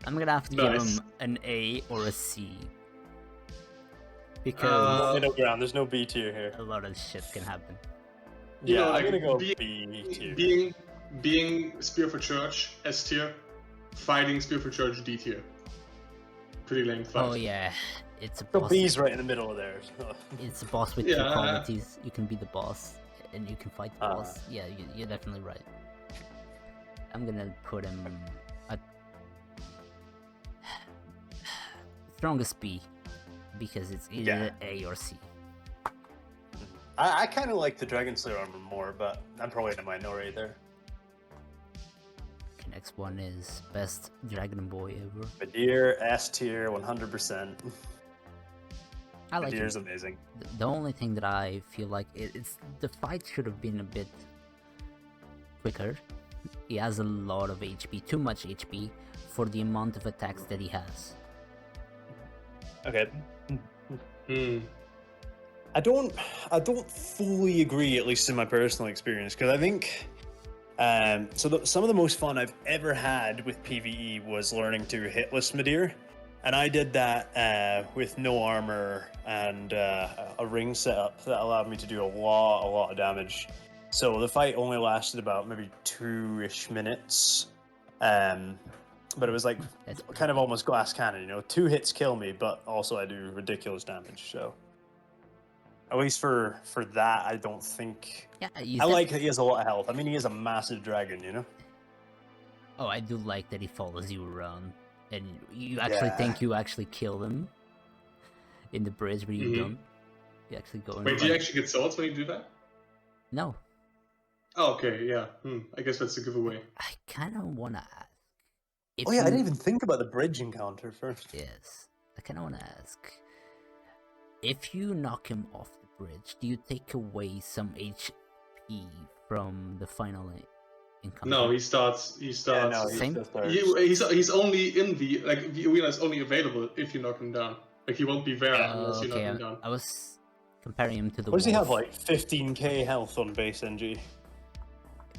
[SPEAKER 2] I'm gonna have to give
[SPEAKER 3] Nice.
[SPEAKER 2] him an A or a C because
[SPEAKER 1] Middle ground. There's no B tier here.
[SPEAKER 2] a lot of shit can happen.
[SPEAKER 3] You
[SPEAKER 1] Yeah,
[SPEAKER 3] know,
[SPEAKER 1] I'm
[SPEAKER 3] like,
[SPEAKER 1] gonna go
[SPEAKER 3] being-
[SPEAKER 1] B tier.
[SPEAKER 3] Being Spear for Church S tier, fighting Spear for Church D tier. Pretty lame fight.
[SPEAKER 2] Oh yeah, it's a
[SPEAKER 1] So
[SPEAKER 2] boss.
[SPEAKER 1] B's right in the middle of there.
[SPEAKER 2] It's a boss with two
[SPEAKER 3] Yeah.
[SPEAKER 2] qualities. You can be the boss, and you can fight the
[SPEAKER 1] Ah.
[SPEAKER 2] boss. Yeah, you're definitely right. I'm gonna put him at strongest B because it's either A or C.
[SPEAKER 1] I kind of like the Dragon Slayer armor more, but I'm probably in a minority there.
[SPEAKER 2] Okay, next one is best Dragon Boy ever.
[SPEAKER 1] Midir S tier, 100%.
[SPEAKER 2] I like him.
[SPEAKER 1] Midir's amazing.
[SPEAKER 2] The only thing that I feel like it's the fight should have been a bit quicker. He has a lot of HP, too much HP, for the amount of attacks that he has.
[SPEAKER 1] Okay.
[SPEAKER 3] Hmm.
[SPEAKER 1] I don't fully agree, at least in my personal experience, because I think some of the most fun I've ever had with PvE was learning to hitless Midir, and I did that with no armor and a ring setup that allowed me to do a lot of damage. So the fight only lasted about maybe 2-ish minutes, but it was like
[SPEAKER 2] That's
[SPEAKER 1] kind of almost glass cannon, you know, 2 hits kill me, but also I do ridiculous damage. So. At least for that, I don't think.
[SPEAKER 2] Yeah,
[SPEAKER 1] I like that he has a lot of health. I mean, he is a massive dragon, you know.
[SPEAKER 2] Oh, I do like that he follows you around, and you actually
[SPEAKER 1] Yeah.
[SPEAKER 2] think you actually kill him in the bridge where you
[SPEAKER 3] Mhm.
[SPEAKER 2] don't. You actually go in
[SPEAKER 3] Wait, do you
[SPEAKER 2] front.
[SPEAKER 3] actually get swords when you do that?
[SPEAKER 2] No,
[SPEAKER 3] Oh, okay, yeah. I guess that's a giveaway.
[SPEAKER 2] I kind of want to ask. If
[SPEAKER 1] Oh yeah, I
[SPEAKER 2] you-
[SPEAKER 1] didn't even think about the bridge encounter first.
[SPEAKER 2] Yes, I kind of want to ask. If you knock him off the bridge, do you take away some HP from the final encounter?
[SPEAKER 3] No, he starts.
[SPEAKER 1] Yeah, no,
[SPEAKER 2] Same?
[SPEAKER 1] he just starts.
[SPEAKER 3] He's only in the arena is only available if you knock him down. Like he won't be there unless you knock
[SPEAKER 2] Okay,
[SPEAKER 3] him down.
[SPEAKER 2] I was comparing him to the
[SPEAKER 1] What does he have?
[SPEAKER 2] wolf.
[SPEAKER 1] Like 15k health on base NG.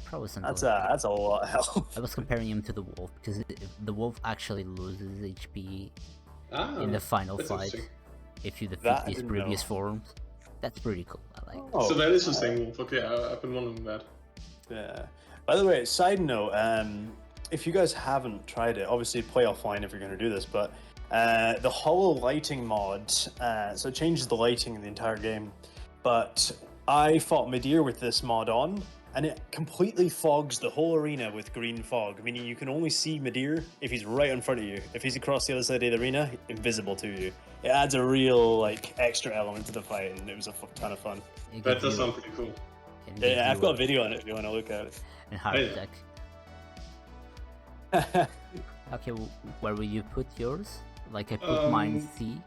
[SPEAKER 2] Probably something
[SPEAKER 1] That's
[SPEAKER 2] like that.
[SPEAKER 1] that's a lot of health.
[SPEAKER 2] I was comparing him to the wolf because the wolf actually loses HP
[SPEAKER 3] Ah,
[SPEAKER 2] in the final
[SPEAKER 3] that's
[SPEAKER 2] fight
[SPEAKER 3] interesting.
[SPEAKER 2] if you defeat
[SPEAKER 1] That I
[SPEAKER 2] these
[SPEAKER 1] didn't
[SPEAKER 2] previous
[SPEAKER 1] know.
[SPEAKER 2] forms. That's pretty cool. I like.
[SPEAKER 1] Oh,
[SPEAKER 3] So that is the same wolf. Okay, I've been wondering that.
[SPEAKER 1] yeah. By the way, side note, if you guys haven't tried it, obviously play offline if you're going to do this, but the hollow lighting mod, so it changes the lighting in the entire game, but I fought Midir with this mod on, and it completely fogs the whole arena with green fog, meaning you can only see Midir if he's right in front of you. If he's across the other side of the arena, invisible to you. It adds a real like extra element to the fight, and it was a ton of fun.
[SPEAKER 2] It
[SPEAKER 3] That
[SPEAKER 2] gives
[SPEAKER 3] does
[SPEAKER 2] you-
[SPEAKER 3] sound pretty cool.
[SPEAKER 2] it gives
[SPEAKER 1] Yeah, I've
[SPEAKER 2] you
[SPEAKER 1] got a video on it if you want to look at
[SPEAKER 2] a heart
[SPEAKER 3] Oh, yeah.
[SPEAKER 2] attack.
[SPEAKER 1] it.
[SPEAKER 2] Okay, where will you put yours? Like I put mine
[SPEAKER 3] Um,
[SPEAKER 2] C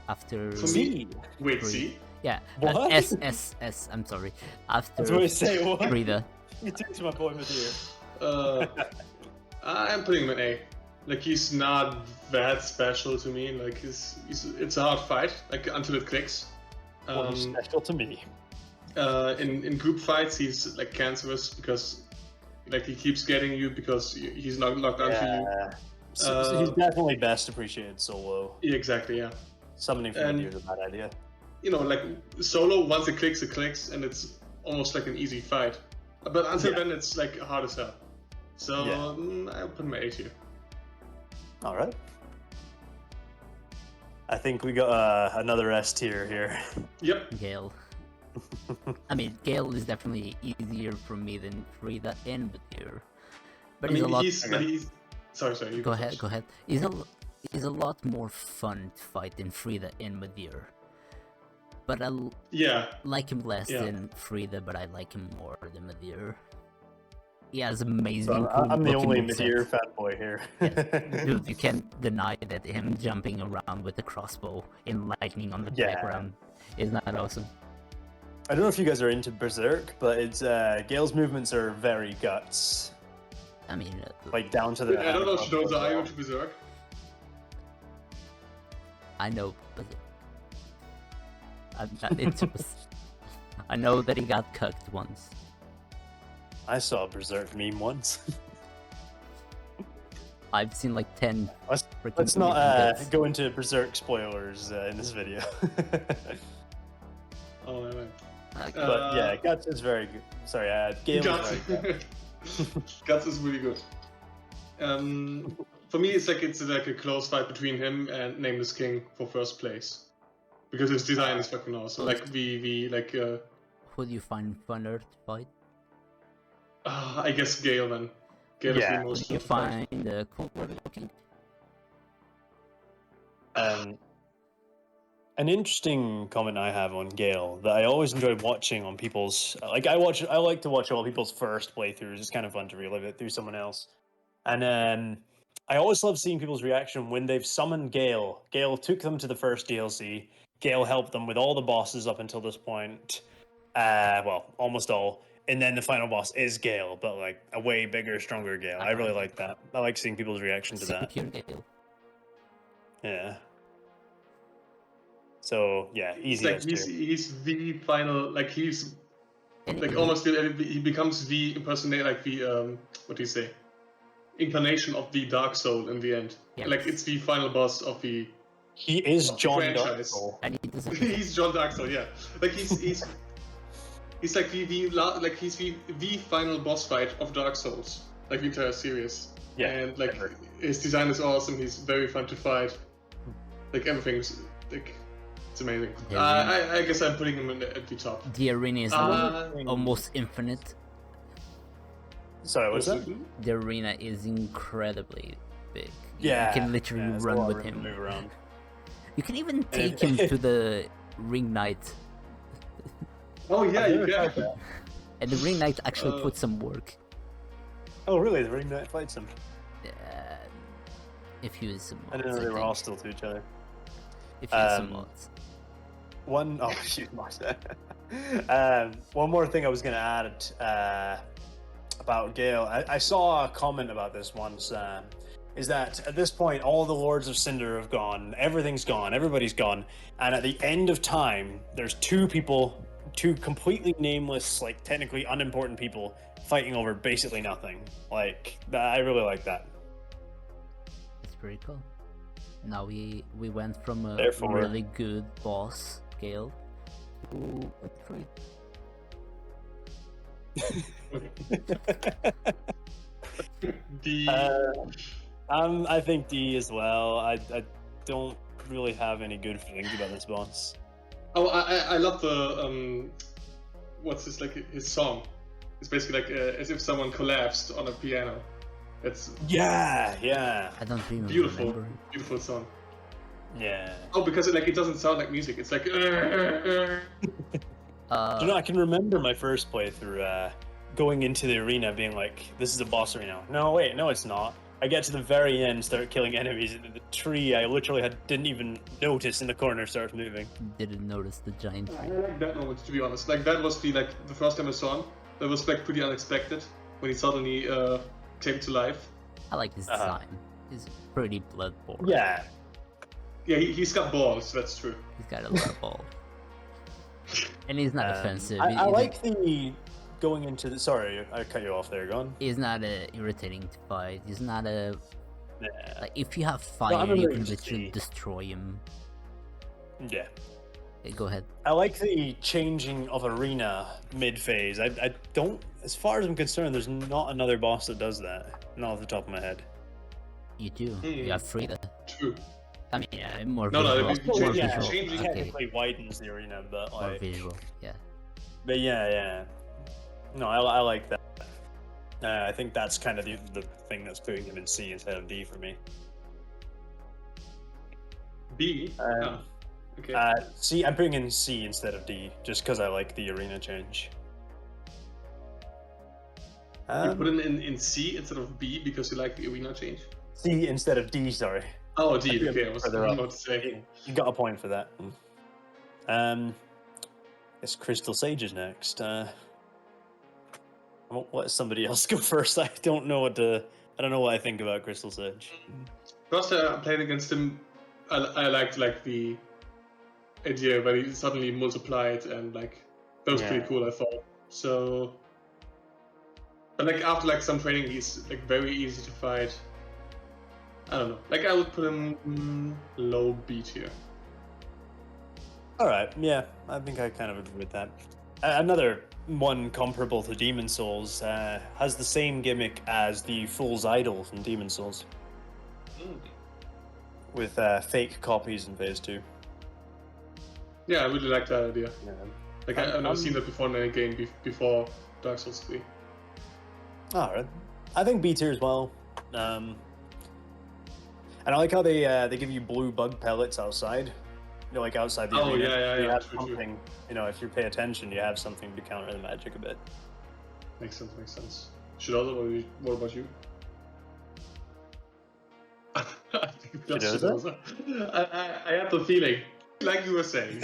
[SPEAKER 2] after.
[SPEAKER 3] For me, wait,
[SPEAKER 2] Three.
[SPEAKER 3] see?
[SPEAKER 2] Yeah,
[SPEAKER 1] What?
[SPEAKER 2] S. I'm sorry. After
[SPEAKER 1] That's what I say. What?
[SPEAKER 2] Frida.
[SPEAKER 1] You took to my boy Midir.
[SPEAKER 3] I'm putting him in A. Like he's not that special to me. Like it's a hard fight. Like until it clicks.
[SPEAKER 1] Special to me.
[SPEAKER 3] In group fights, he's like cancerous because like he keeps getting you because he's not locked onto you.
[SPEAKER 1] Yeah. So he's definitely best appreciated solo.
[SPEAKER 3] Yeah, exactly. Yeah.
[SPEAKER 1] Summoning from
[SPEAKER 3] And-
[SPEAKER 1] Midir is a bad idea.
[SPEAKER 3] You know, like solo, once it clicks, and it's almost like an easy fight. But until
[SPEAKER 1] Yeah.
[SPEAKER 3] then, it's like hard as hell. So
[SPEAKER 1] Yeah.
[SPEAKER 3] I'll put my A tier.
[SPEAKER 1] All right. I think we got another S tier here.
[SPEAKER 3] Yep.
[SPEAKER 2] Gale. I mean, Gale is definitely easier for me than Frida and Batir. But
[SPEAKER 3] I mean,
[SPEAKER 2] he's a lot.
[SPEAKER 3] he's. Sorry. You
[SPEAKER 2] Go ahead,
[SPEAKER 3] first.
[SPEAKER 2] go ahead. He's a lot more fun to fight than Frida and Batir. But I
[SPEAKER 3] Yeah.
[SPEAKER 2] like him less
[SPEAKER 3] Yeah.
[SPEAKER 2] than Frida, but I like him more than Madir. He has amazing.
[SPEAKER 1] So
[SPEAKER 2] cool
[SPEAKER 1] I'm the
[SPEAKER 2] looking
[SPEAKER 1] only
[SPEAKER 2] movesets.
[SPEAKER 1] Midir fanboy here.
[SPEAKER 2] Dude, you can't deny that him jumping around with the crossbow and lightning on the
[SPEAKER 1] Yeah.
[SPEAKER 2] background is not awesome.
[SPEAKER 1] I don't know if you guys are into Berserk, but it's Gale's movements are very guts,
[SPEAKER 2] I mean,
[SPEAKER 1] like down to the.
[SPEAKER 3] I don't know, Shadoza, are you into Berserk?
[SPEAKER 2] I know, but I'm not into this. I know that he got cucked once.
[SPEAKER 1] I saw a Berserk meme once.
[SPEAKER 2] I've seen like 10
[SPEAKER 1] Let's,
[SPEAKER 2] freaking
[SPEAKER 1] let's not
[SPEAKER 2] cuts.
[SPEAKER 1] go into Berserk spoilers in this video.
[SPEAKER 3] Oh, right.
[SPEAKER 2] Like,
[SPEAKER 1] But yeah, guts is very good. Sorry, Gale
[SPEAKER 3] Guts.
[SPEAKER 1] is very good.
[SPEAKER 3] Guts is really good. For me, it's like a close fight between him and Nameless King for first place, because his design is fucking awesome. Like
[SPEAKER 2] who do you find funner to fight?
[SPEAKER 3] I guess Gale then. Gale is
[SPEAKER 1] Yeah.
[SPEAKER 3] the
[SPEAKER 2] Who
[SPEAKER 3] most
[SPEAKER 2] do you
[SPEAKER 3] fun to fight.
[SPEAKER 2] find cooler looking?
[SPEAKER 1] An interesting comment I have on Gale that I always enjoy watching on people's I like to watch all people's first playthroughs. It's kind of fun to relive it through someone else. And I always love seeing people's reaction when they've summoned Gale. Gale took them to the first DLC. Gale helped them with all the bosses up until this point. Well, almost all. and then the final boss is Gale, but like a way bigger, stronger Gale. I really like that. I like seeing people's reaction to that.
[SPEAKER 2] Pure Gale.
[SPEAKER 1] Yeah. So yeah,
[SPEAKER 3] It's
[SPEAKER 1] easy
[SPEAKER 3] like
[SPEAKER 1] as tier.
[SPEAKER 3] he's the final, like he's
[SPEAKER 2] And
[SPEAKER 3] like almost he becomes the impersonator, like the what do you say, incarnation of the Dark Soul in the end.
[SPEAKER 2] Yes.
[SPEAKER 3] Like it's the final boss of the
[SPEAKER 1] He is
[SPEAKER 3] of the
[SPEAKER 1] John
[SPEAKER 3] franchise.
[SPEAKER 1] Darksoul.
[SPEAKER 2] and he doesn't.
[SPEAKER 3] He's John Dark Soul, yeah. Like he's like like he's the final boss fight of Dark Souls, like the entire series.
[SPEAKER 1] Yeah,
[SPEAKER 3] and like
[SPEAKER 1] ever.
[SPEAKER 3] his design is awesome. He's very fun to fight. Like everything's like it's amazing.
[SPEAKER 2] Yeah,
[SPEAKER 3] I guess I'm putting him at the top.
[SPEAKER 2] The arena is almost infinite.
[SPEAKER 1] Sorry, what's that?
[SPEAKER 2] The arena is incredibly big.
[SPEAKER 1] Yeah,
[SPEAKER 2] You can literally
[SPEAKER 1] there's a
[SPEAKER 2] run
[SPEAKER 1] lot of
[SPEAKER 2] with
[SPEAKER 1] room to
[SPEAKER 2] him.
[SPEAKER 1] Move around.
[SPEAKER 2] You can even take him to the ring knight.
[SPEAKER 3] Oh yeah, you can.
[SPEAKER 2] And the ring knight actually puts some work.
[SPEAKER 1] Oh really? The Ring Knight fights him.
[SPEAKER 2] If you use some mods,
[SPEAKER 1] I didn't know they were
[SPEAKER 2] think.
[SPEAKER 1] hostile to each other.
[SPEAKER 2] If you use some mods.
[SPEAKER 1] Shoot, one more thing I was going to add about Gale. I saw a comment about this once. Is that at this point all the Lords of Cinder have gone, everything's gone, everybody's gone, and at the end of time, there's two completely nameless, like technically unimportant people fighting over basically nothing. Like I really like that.
[SPEAKER 2] It's pretty cool. Now we went from a
[SPEAKER 1] Therefore-
[SPEAKER 2] really good boss, Gale, to a 3.
[SPEAKER 3] The
[SPEAKER 1] I think D as well. I don't really have any good feelings about this boss.
[SPEAKER 3] oh I love the what's this, like his song? It's basically like as if someone collapsed on a piano. It's
[SPEAKER 1] Yeah.
[SPEAKER 2] I don't even
[SPEAKER 3] beautiful,
[SPEAKER 2] remember.
[SPEAKER 3] beautiful song.
[SPEAKER 1] Yeah.
[SPEAKER 3] Oh, because it doesn't sound like music. It's like
[SPEAKER 1] Do you know, I can remember my first playthrough going into the arena being like, this is a boss arena. No, wait, no, it's not. I get to the very end, start killing enemies, and the tree I literally didn't even notice in the corner starts moving.
[SPEAKER 2] Didn't notice the giant
[SPEAKER 3] I
[SPEAKER 2] tree.
[SPEAKER 3] like that moment, to be honest. Like that was the first time I saw him. That was like pretty unexpected when he suddenly came to life.
[SPEAKER 2] I like his design. He's pretty bloodborne.
[SPEAKER 1] Yeah.
[SPEAKER 3] Yeah, he's got balls. That's true.
[SPEAKER 2] He's got a lot of balls. And he's not offensive.
[SPEAKER 1] I like the going into the. Sorry, I cut you off there. Go on.
[SPEAKER 2] He's not irritating to fight. He's not a.
[SPEAKER 1] Yeah.
[SPEAKER 2] Like, if you have
[SPEAKER 1] I
[SPEAKER 2] fire, you
[SPEAKER 1] remember
[SPEAKER 2] can
[SPEAKER 1] you
[SPEAKER 2] literally
[SPEAKER 1] see-
[SPEAKER 2] destroy him.
[SPEAKER 1] Yeah.
[SPEAKER 2] Okay, go ahead.
[SPEAKER 1] I like the changing of arena mid-phase. I don't, as far as I'm concerned, there's not another boss that does that. Not off the top of my head.
[SPEAKER 2] You do. You have Frida.
[SPEAKER 3] True.
[SPEAKER 2] I mean, yeah, more
[SPEAKER 3] No,
[SPEAKER 2] visual.
[SPEAKER 3] it-
[SPEAKER 2] more
[SPEAKER 3] yeah,
[SPEAKER 2] visual.
[SPEAKER 3] changing-
[SPEAKER 2] Okay,
[SPEAKER 1] Technically widens the arena, but
[SPEAKER 2] more
[SPEAKER 1] like,
[SPEAKER 2] visual. Yeah.
[SPEAKER 1] but yeah. No, I like that. I think that's kind of the thing that's putting him in C instead of D for me.
[SPEAKER 3] B.
[SPEAKER 1] Um,
[SPEAKER 3] Okay.
[SPEAKER 1] C, I'm putting in C instead of D, just because I like the arena change.
[SPEAKER 3] You put it in C instead of B because you like the arena change.
[SPEAKER 1] C instead of D, sorry.
[SPEAKER 3] Oh, D.
[SPEAKER 1] put
[SPEAKER 3] Okay,
[SPEAKER 1] him
[SPEAKER 3] I was
[SPEAKER 1] further up.
[SPEAKER 3] about to say.
[SPEAKER 1] You got a point for that. Guess Crystal Sage is next. I'll let somebody else go first. I don't know what I think about Crystal Sage.
[SPEAKER 3] First, I played against him. I liked like the idea where he suddenly multiplied, and like that was
[SPEAKER 1] Yeah.
[SPEAKER 3] pretty cool. I thought so. But like after like some training, he's like very easy to fight. I don't know. Like I would put him low B tier.
[SPEAKER 1] All right, yeah, I think I kind of agree with that. Another one comparable to Demon Souls has the same gimmick as the Fool's Idol from Demon Souls, with fake copies in Phase 2.
[SPEAKER 3] Yeah, I really like that idea.
[SPEAKER 1] Yeah.
[SPEAKER 3] Like I've never seen that before in a game before Dark Souls 3.
[SPEAKER 1] All right, I think B tier as well. And I like how they give you blue bug pellets outside. You know, like outside the
[SPEAKER 3] Oh,
[SPEAKER 1] arena.
[SPEAKER 3] yeah,
[SPEAKER 1] You
[SPEAKER 3] yeah,
[SPEAKER 1] have
[SPEAKER 3] true, true.
[SPEAKER 1] something. You know, if you pay attention, you have something to counter the magic a bit.
[SPEAKER 3] Makes sense. Shadoza, what about you? I think that's
[SPEAKER 1] Shadoza?
[SPEAKER 3] Shadoza. I had the feeling, like you were saying.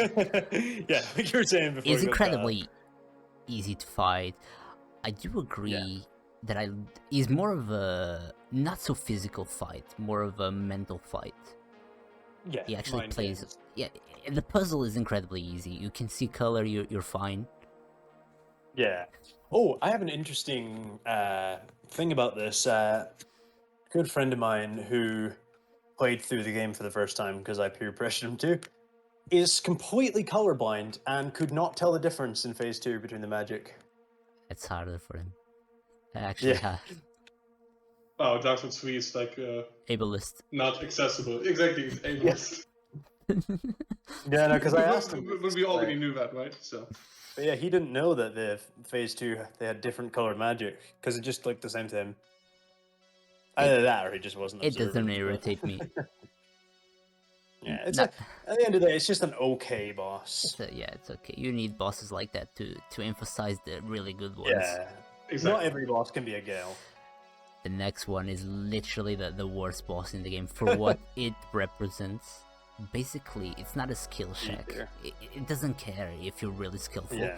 [SPEAKER 1] Yeah, like you were saying before.
[SPEAKER 2] He's
[SPEAKER 1] we got cut off.
[SPEAKER 2] incredibly easy to fight. I do agree that is more of a not so physical fight, more of a mental fight.
[SPEAKER 1] Yeah,
[SPEAKER 2] He actually
[SPEAKER 1] mind
[SPEAKER 2] plays.
[SPEAKER 1] games.
[SPEAKER 2] Yeah, the puzzle is incredibly easy. You can see color, you're fine.
[SPEAKER 1] Yeah. Oh, I have an interesting thing about this. A good friend of mine who played through the game for the first time because I peer pressured him to, is completely colorblind and could not tell the difference in Phase 2 between the magic.
[SPEAKER 2] It's harder for him. I actually have
[SPEAKER 3] Wow, Dark Souls 3 is like
[SPEAKER 2] ableist.
[SPEAKER 3] not accessible. Exactly, it's ableist.
[SPEAKER 1] Yeah, no, because I asked him.
[SPEAKER 3] But we already knew that, right? So.
[SPEAKER 1] But yeah, he didn't know that the Phase 2 they had different colored magic because it just looked the same to him. Either that or he just wasn't
[SPEAKER 2] It
[SPEAKER 1] observant.
[SPEAKER 2] doesn't
[SPEAKER 1] but-
[SPEAKER 2] irritate me.
[SPEAKER 1] Yeah, it's
[SPEAKER 2] Not-
[SPEAKER 1] at the end of the day, it's just an okay boss.
[SPEAKER 2] It's okay. You need bosses like that to emphasize the really good ones.
[SPEAKER 1] Yeah,
[SPEAKER 3] Exactly.
[SPEAKER 1] not every boss can be a Gale.
[SPEAKER 2] The next one is literally the worst boss in the game for what it represents. Basically, it's not a skill check.
[SPEAKER 1] Either.
[SPEAKER 2] It doesn't care if you're really skillful.
[SPEAKER 1] Yeah,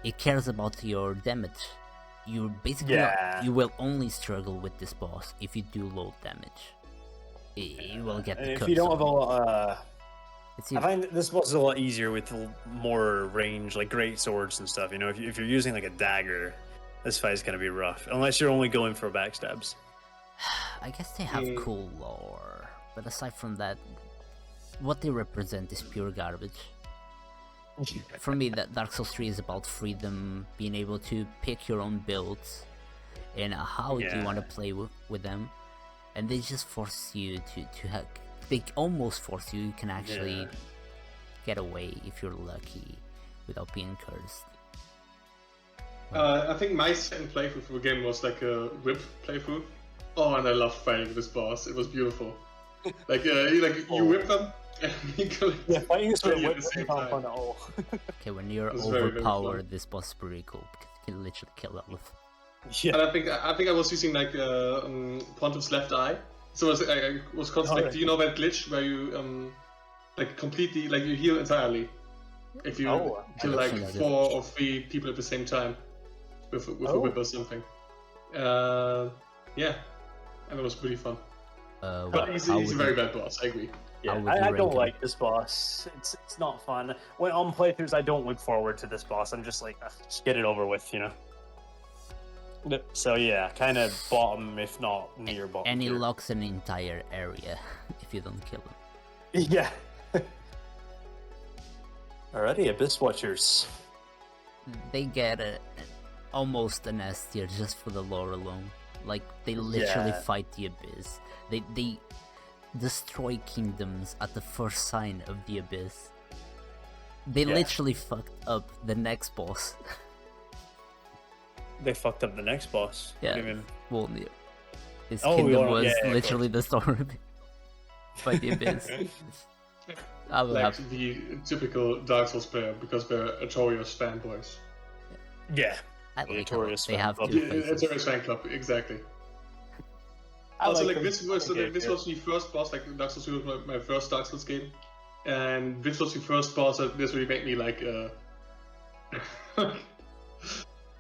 [SPEAKER 2] It cares about your damage. You basically you will only struggle with this boss if you do low damage. You will get
[SPEAKER 1] and
[SPEAKER 2] the
[SPEAKER 1] if you don't have a lot,
[SPEAKER 2] It's
[SPEAKER 1] I find this boss is a lot easier with more range, like great swords and stuff. You know, if you're using like a dagger, this fight's gonna be rough. Unless you're only going for backstabs.
[SPEAKER 2] I guess they have cool lore, but aside from that, what they represent is pure garbage. For me, that Dark Souls 3 is about freedom, being able to pick your own builds, and how do you want to play with them. And they just force you to have. They almost force you. You can actually get away if you're lucky, without being cursed.
[SPEAKER 3] I think my second playthrough for the game was like a whip playthrough. Oh, and I loved fighting this boss. It was beautiful. You whip them, and you collect
[SPEAKER 1] Fighting this
[SPEAKER 3] three
[SPEAKER 1] with
[SPEAKER 3] at the same time.
[SPEAKER 1] fun at all.
[SPEAKER 2] Okay, when you're
[SPEAKER 3] It's very, very
[SPEAKER 2] overpowered,
[SPEAKER 3] fun.
[SPEAKER 2] this boss is pretty cool because you can literally kill all of them.
[SPEAKER 1] Yeah,
[SPEAKER 3] And I think I was using like Pontiff's left eye. So I was constantly like, do you know that glitch where you like completely like you heal entirely if you kill
[SPEAKER 2] I
[SPEAKER 3] like
[SPEAKER 2] don't think
[SPEAKER 3] 4 or 3 people at the same time with a whip or something. Yeah, and it was pretty fun. But he's a very bad boss. I agree.
[SPEAKER 1] yeah.
[SPEAKER 2] How would
[SPEAKER 1] I
[SPEAKER 2] you
[SPEAKER 1] don't
[SPEAKER 2] rank him?
[SPEAKER 1] like this boss. It's not fun. When on playthroughs, I don't look forward to this boss. I'm just like, just get it over with, you know. So yeah, kind of bottom, if not near bottom.
[SPEAKER 2] And he
[SPEAKER 1] tier.
[SPEAKER 2] locks an entire area if you don't kill him.
[SPEAKER 1] Yeah. Alrighty, Abyss Watchers.
[SPEAKER 2] They get almost an S tier just for the lore alone. Like, they literally fight the Abyss. They destroy kingdoms at the first sign of the Abyss. They literally fucked up the next boss.
[SPEAKER 1] They fucked up the next boss.
[SPEAKER 2] Yeah.
[SPEAKER 1] What do you mean?
[SPEAKER 2] Well, his
[SPEAKER 1] Oh,
[SPEAKER 2] kingdom was
[SPEAKER 1] of
[SPEAKER 2] literally destroyed by the Abyss. I will
[SPEAKER 3] Like
[SPEAKER 2] have
[SPEAKER 3] the typical Dark Souls player because they're Artorias fanboys.
[SPEAKER 1] Yeah.
[SPEAKER 2] I like how
[SPEAKER 1] Notorious
[SPEAKER 2] they
[SPEAKER 1] fan
[SPEAKER 2] have
[SPEAKER 1] club.
[SPEAKER 2] two
[SPEAKER 3] Yeah,
[SPEAKER 2] faces.
[SPEAKER 3] Artorias fan club, exactly.
[SPEAKER 1] I
[SPEAKER 3] Also,
[SPEAKER 1] like
[SPEAKER 3] like
[SPEAKER 1] them.
[SPEAKER 3] this was
[SPEAKER 1] Okay,
[SPEAKER 3] this
[SPEAKER 1] yeah.
[SPEAKER 3] was the first boss. Like Dark Souls 2 was my first Dark Souls game, and this was the first boss that this really made me like.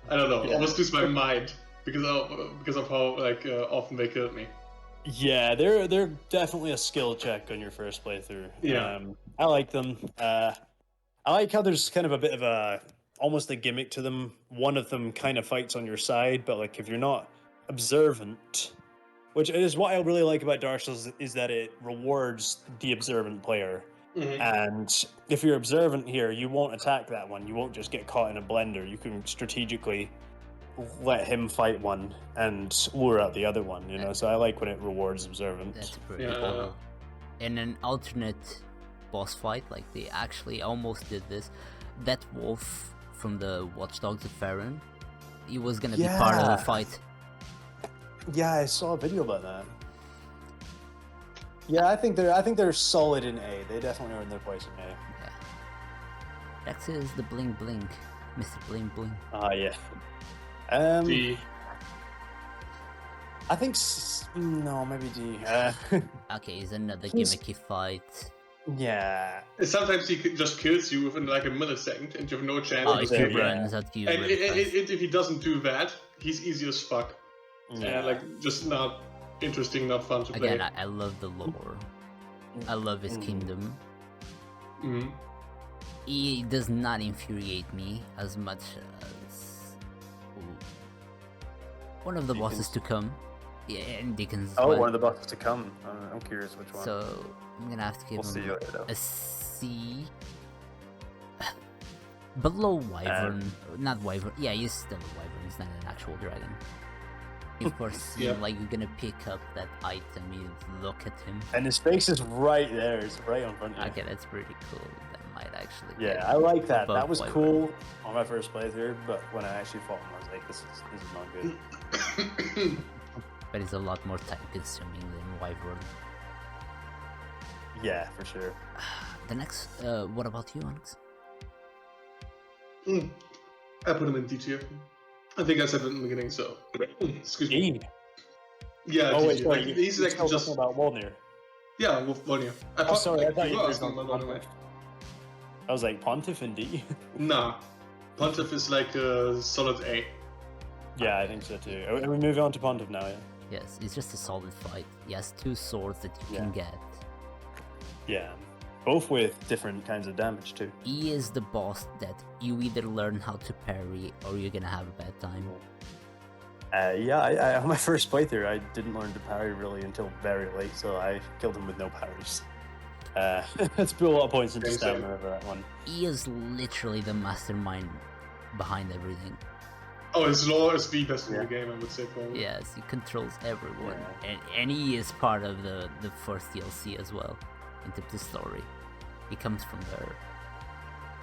[SPEAKER 3] I don't know, almost lose my mind because of how like often they killed me.
[SPEAKER 1] Yeah, they're definitely a skill check on your first playthrough.
[SPEAKER 3] Yeah.
[SPEAKER 1] I like them. I like how there's kind of a bit of a almost a gimmick to them. One of them kind of fights on your side, but like if you're not observant, which is what I really like about Dark Souls, is that it rewards the observant player.
[SPEAKER 3] Mhm.
[SPEAKER 1] And if you're observant here, you won't attack that one. You won't just get caught in a blender. You can strategically let him fight one and lure out the other one, you know? So I like when it rewards observant.
[SPEAKER 2] That's pretty
[SPEAKER 3] Yeah.
[SPEAKER 2] cool. In an alternate boss fight, like they actually almost did this, that wolf from the Watchdogs of Farron, he was gonna be part of
[SPEAKER 1] Yeah.
[SPEAKER 2] the fight.
[SPEAKER 1] Yeah, I saw a video about that. Yeah, I think they're solid in A. They definitely earn their place in A.
[SPEAKER 2] Yeah. Rex is the bling bling, Mr. Bling Bling.
[SPEAKER 1] Yeah.
[SPEAKER 3] D.
[SPEAKER 1] I think no, maybe D.
[SPEAKER 2] Okay, he's another
[SPEAKER 1] He's-
[SPEAKER 2] gimmicky fight.
[SPEAKER 1] Yeah.
[SPEAKER 3] And sometimes he just kills you within like a millisecond, and you have no chance.
[SPEAKER 2] Oh,
[SPEAKER 3] to
[SPEAKER 2] if
[SPEAKER 1] Yeah,
[SPEAKER 2] he
[SPEAKER 3] escape.
[SPEAKER 2] runs at you
[SPEAKER 3] And
[SPEAKER 2] really fast.
[SPEAKER 3] if he doesn't do that, he's easy as fuck.
[SPEAKER 1] Yeah.
[SPEAKER 3] And like just not interesting, not fun to play.
[SPEAKER 2] Again, I love the lore. I love his kingdom.
[SPEAKER 3] Mhm.
[SPEAKER 2] He does not infuriate me as much as one of the bosses to come. Yeah, and Dickens as
[SPEAKER 1] Oh,
[SPEAKER 2] well.
[SPEAKER 1] one of the bosses to come. I'm curious which one.
[SPEAKER 2] So I'm gonna have to give
[SPEAKER 1] We'll see
[SPEAKER 2] him
[SPEAKER 1] later, though.
[SPEAKER 2] a C. Below Wyvern, not Wyvern. Yeah, he's still a Wyvern. He's not an actual dragon. You foresee
[SPEAKER 3] Yeah.
[SPEAKER 2] like you're gonna pick up that item. You look at him.
[SPEAKER 1] And his face is right there. It's right in front of you.
[SPEAKER 2] Okay, that's pretty cool. That might actually.
[SPEAKER 1] Yeah,
[SPEAKER 2] get
[SPEAKER 1] I like that.
[SPEAKER 2] above
[SPEAKER 1] That was
[SPEAKER 2] Wyvern.
[SPEAKER 1] cool on my first playthrough, but when I actually fought him, I was like, this is not good.
[SPEAKER 2] But it's a lot more time consuming than Wyvern.
[SPEAKER 1] Yeah, for sure.
[SPEAKER 2] The next, what about you, Onyx?
[SPEAKER 3] I put him in D tier. I think I said it in the beginning, so excuse me.
[SPEAKER 1] E.
[SPEAKER 3] Yeah,
[SPEAKER 1] Oh
[SPEAKER 3] D
[SPEAKER 1] wait,
[SPEAKER 3] tier.
[SPEAKER 1] sorry.
[SPEAKER 3] Like,
[SPEAKER 1] You're
[SPEAKER 3] he's
[SPEAKER 1] still
[SPEAKER 3] actually just
[SPEAKER 1] talking about Wolnir.
[SPEAKER 3] yeah, Wolf Volnir.
[SPEAKER 1] Oh, sorry. I thought you
[SPEAKER 3] were
[SPEAKER 1] were
[SPEAKER 3] asking
[SPEAKER 1] talking
[SPEAKER 3] about
[SPEAKER 1] about
[SPEAKER 3] Volnir.
[SPEAKER 1] I was like Pontiff and D.
[SPEAKER 3] Nah, Pontiff is like a solid A.
[SPEAKER 1] Yeah, I think so too. Are we moving on to Pontiff now? Yeah.
[SPEAKER 2] Yes, it's just a solid fight. He has 2 swords that you can get.
[SPEAKER 1] Yeah. Both with different kinds of damage too.
[SPEAKER 2] He is the boss that you either learn how to parry or you're gonna have a bad time.
[SPEAKER 1] Yeah, I on my first playthrough, I didn't learn to parry really until very late, so I killed him with no parries. Let's put a lot of points into
[SPEAKER 3] Okay, so-
[SPEAKER 1] stamina for that one.
[SPEAKER 2] He is literally the mastermind behind everything.
[SPEAKER 3] Oh, his lore is the best in
[SPEAKER 1] Yeah.
[SPEAKER 3] the game, I would say. Probably.
[SPEAKER 2] Yes, he controls everyone.
[SPEAKER 1] Yeah.
[SPEAKER 2] And he is part of the first DLC as well, in terms of story. He comes from there.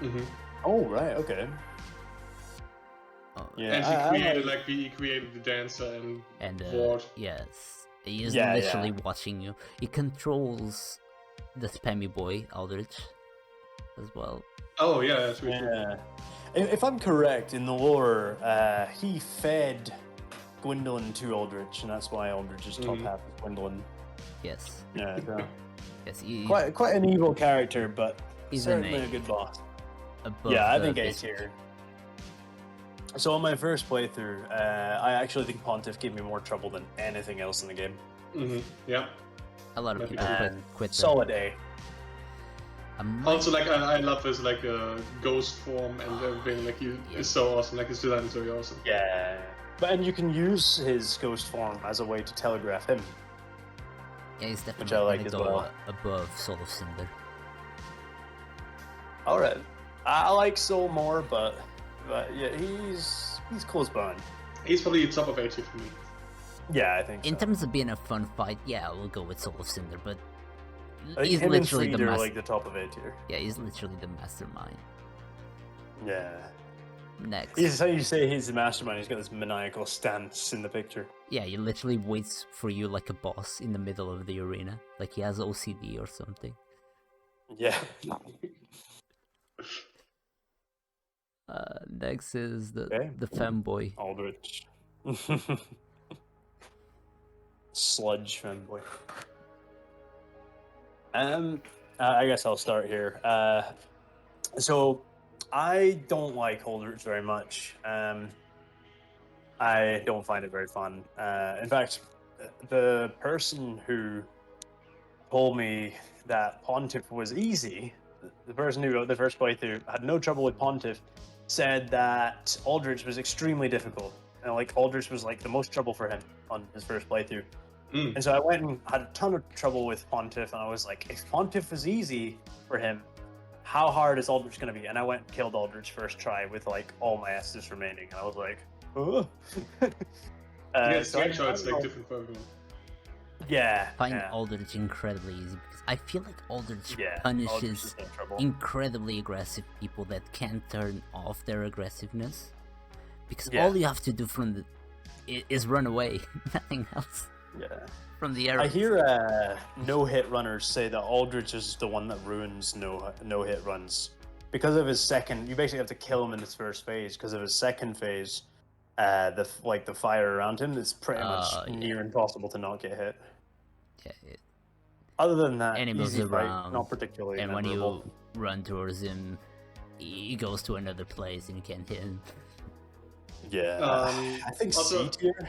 [SPEAKER 3] Mm-hmm.
[SPEAKER 1] Oh right, okay.
[SPEAKER 2] Oh,
[SPEAKER 1] Yeah,
[SPEAKER 3] And
[SPEAKER 1] I
[SPEAKER 3] he created the dancer and Ward.
[SPEAKER 2] yes, he is
[SPEAKER 1] Yeah,
[SPEAKER 2] literally watching you. He controls the spammy boy Aldrich as well.
[SPEAKER 3] Oh yeah, that's really true.
[SPEAKER 1] Yeah. If I'm correct in the lore, he fed Gwendolyn to Aldrich, and that's why Aldrich's top half is Gwendolyn.
[SPEAKER 2] Yes,
[SPEAKER 1] Yeah, so
[SPEAKER 2] yes, he
[SPEAKER 1] quite an evil character, but
[SPEAKER 2] He's an
[SPEAKER 1] certainly
[SPEAKER 2] A.
[SPEAKER 1] a good boss.
[SPEAKER 2] above.
[SPEAKER 1] Yeah, I
[SPEAKER 2] the
[SPEAKER 1] think A
[SPEAKER 2] basic-
[SPEAKER 1] tier. So on my first playthrough, I actually think Pontiff gave me more trouble than anything else in the game.
[SPEAKER 3] Mm-hmm. Yeah.
[SPEAKER 2] A lot of
[SPEAKER 3] Yeah,
[SPEAKER 2] people quit. them.
[SPEAKER 1] Solid A.
[SPEAKER 2] I might-
[SPEAKER 3] Also, like I love his like ghost form and everything. Like he is so awesome. Like his design is very awesome.
[SPEAKER 1] Yeah. And you can use his ghost form as a way to telegraph him.
[SPEAKER 2] yeah, he's definitely
[SPEAKER 1] I like
[SPEAKER 2] gonna
[SPEAKER 1] as
[SPEAKER 2] go
[SPEAKER 1] well.
[SPEAKER 2] above Soul of Cinder.
[SPEAKER 1] Alright. I like Soul more, but yeah, he's close behind.
[SPEAKER 3] He's probably top of A tier for me.
[SPEAKER 1] Yeah, I think so.
[SPEAKER 2] In terms of being a fun fight, yeah, we'll go with Soul of Cinder, but
[SPEAKER 1] I think
[SPEAKER 2] he's
[SPEAKER 1] him and
[SPEAKER 2] literally the
[SPEAKER 1] Fried are
[SPEAKER 2] master.
[SPEAKER 1] like the top of A tier.
[SPEAKER 2] Yeah, he's literally the mastermind.
[SPEAKER 1] Yeah.
[SPEAKER 2] Next,
[SPEAKER 1] He's how you say he's the mastermind. He's got this maniacal stance in the picture.
[SPEAKER 2] yeah, he literally waits for you like a boss in the middle of the arena, like he has OCD or something.
[SPEAKER 1] Yeah.
[SPEAKER 2] Next is
[SPEAKER 1] Okay.
[SPEAKER 2] the femboy.
[SPEAKER 1] Aldrich. Sludge fanboy. I guess I'll start here. So I don't like Aldrich very much. I don't find it very fun. In fact, the person who told me that Pontiff was easy, the person who wrote the first playthrough had no trouble with Pontiff, said that Aldrich was extremely difficult. And like Aldrich was like the most trouble for him on his first playthrough. And so I went and had a ton of trouble with Pontiff, and I was like, if Pontiff was easy for him, how hard is Aldrich going to be? And I went and killed Aldrich first try with like all my S's remaining, and I was like, oh.
[SPEAKER 3] Yeah,
[SPEAKER 1] so I
[SPEAKER 3] strange how it's
[SPEAKER 1] don't
[SPEAKER 3] like
[SPEAKER 1] know.
[SPEAKER 3] different for everyone.
[SPEAKER 1] Yeah.
[SPEAKER 2] I find
[SPEAKER 1] yeah.
[SPEAKER 2] Aldrich incredibly easy because I feel like Aldrich
[SPEAKER 1] Yeah, Aldrich
[SPEAKER 2] punishes
[SPEAKER 1] is in trouble.
[SPEAKER 2] incredibly aggressive people that can't turn off their aggressiveness. Because
[SPEAKER 1] Yeah.
[SPEAKER 2] all you have to do is run away, nothing else
[SPEAKER 1] Yeah.
[SPEAKER 2] from the arrows.
[SPEAKER 1] I hear no-hit runners say that Aldrich is the one that ruins no-hit runs. Because of his second, you basically have to kill him in his first phase. Because of his second phase, the fire around him is pretty much
[SPEAKER 2] Yeah.
[SPEAKER 1] near impossible to not get hit.
[SPEAKER 2] Yeah,
[SPEAKER 1] Other than that,
[SPEAKER 2] And he moves
[SPEAKER 1] easy fight,
[SPEAKER 2] around,
[SPEAKER 1] not particularly
[SPEAKER 2] and when
[SPEAKER 1] memorable.
[SPEAKER 2] you run towards him, he goes to another place and you can't hit him.
[SPEAKER 1] Yeah, I think
[SPEAKER 3] also-
[SPEAKER 1] C tier.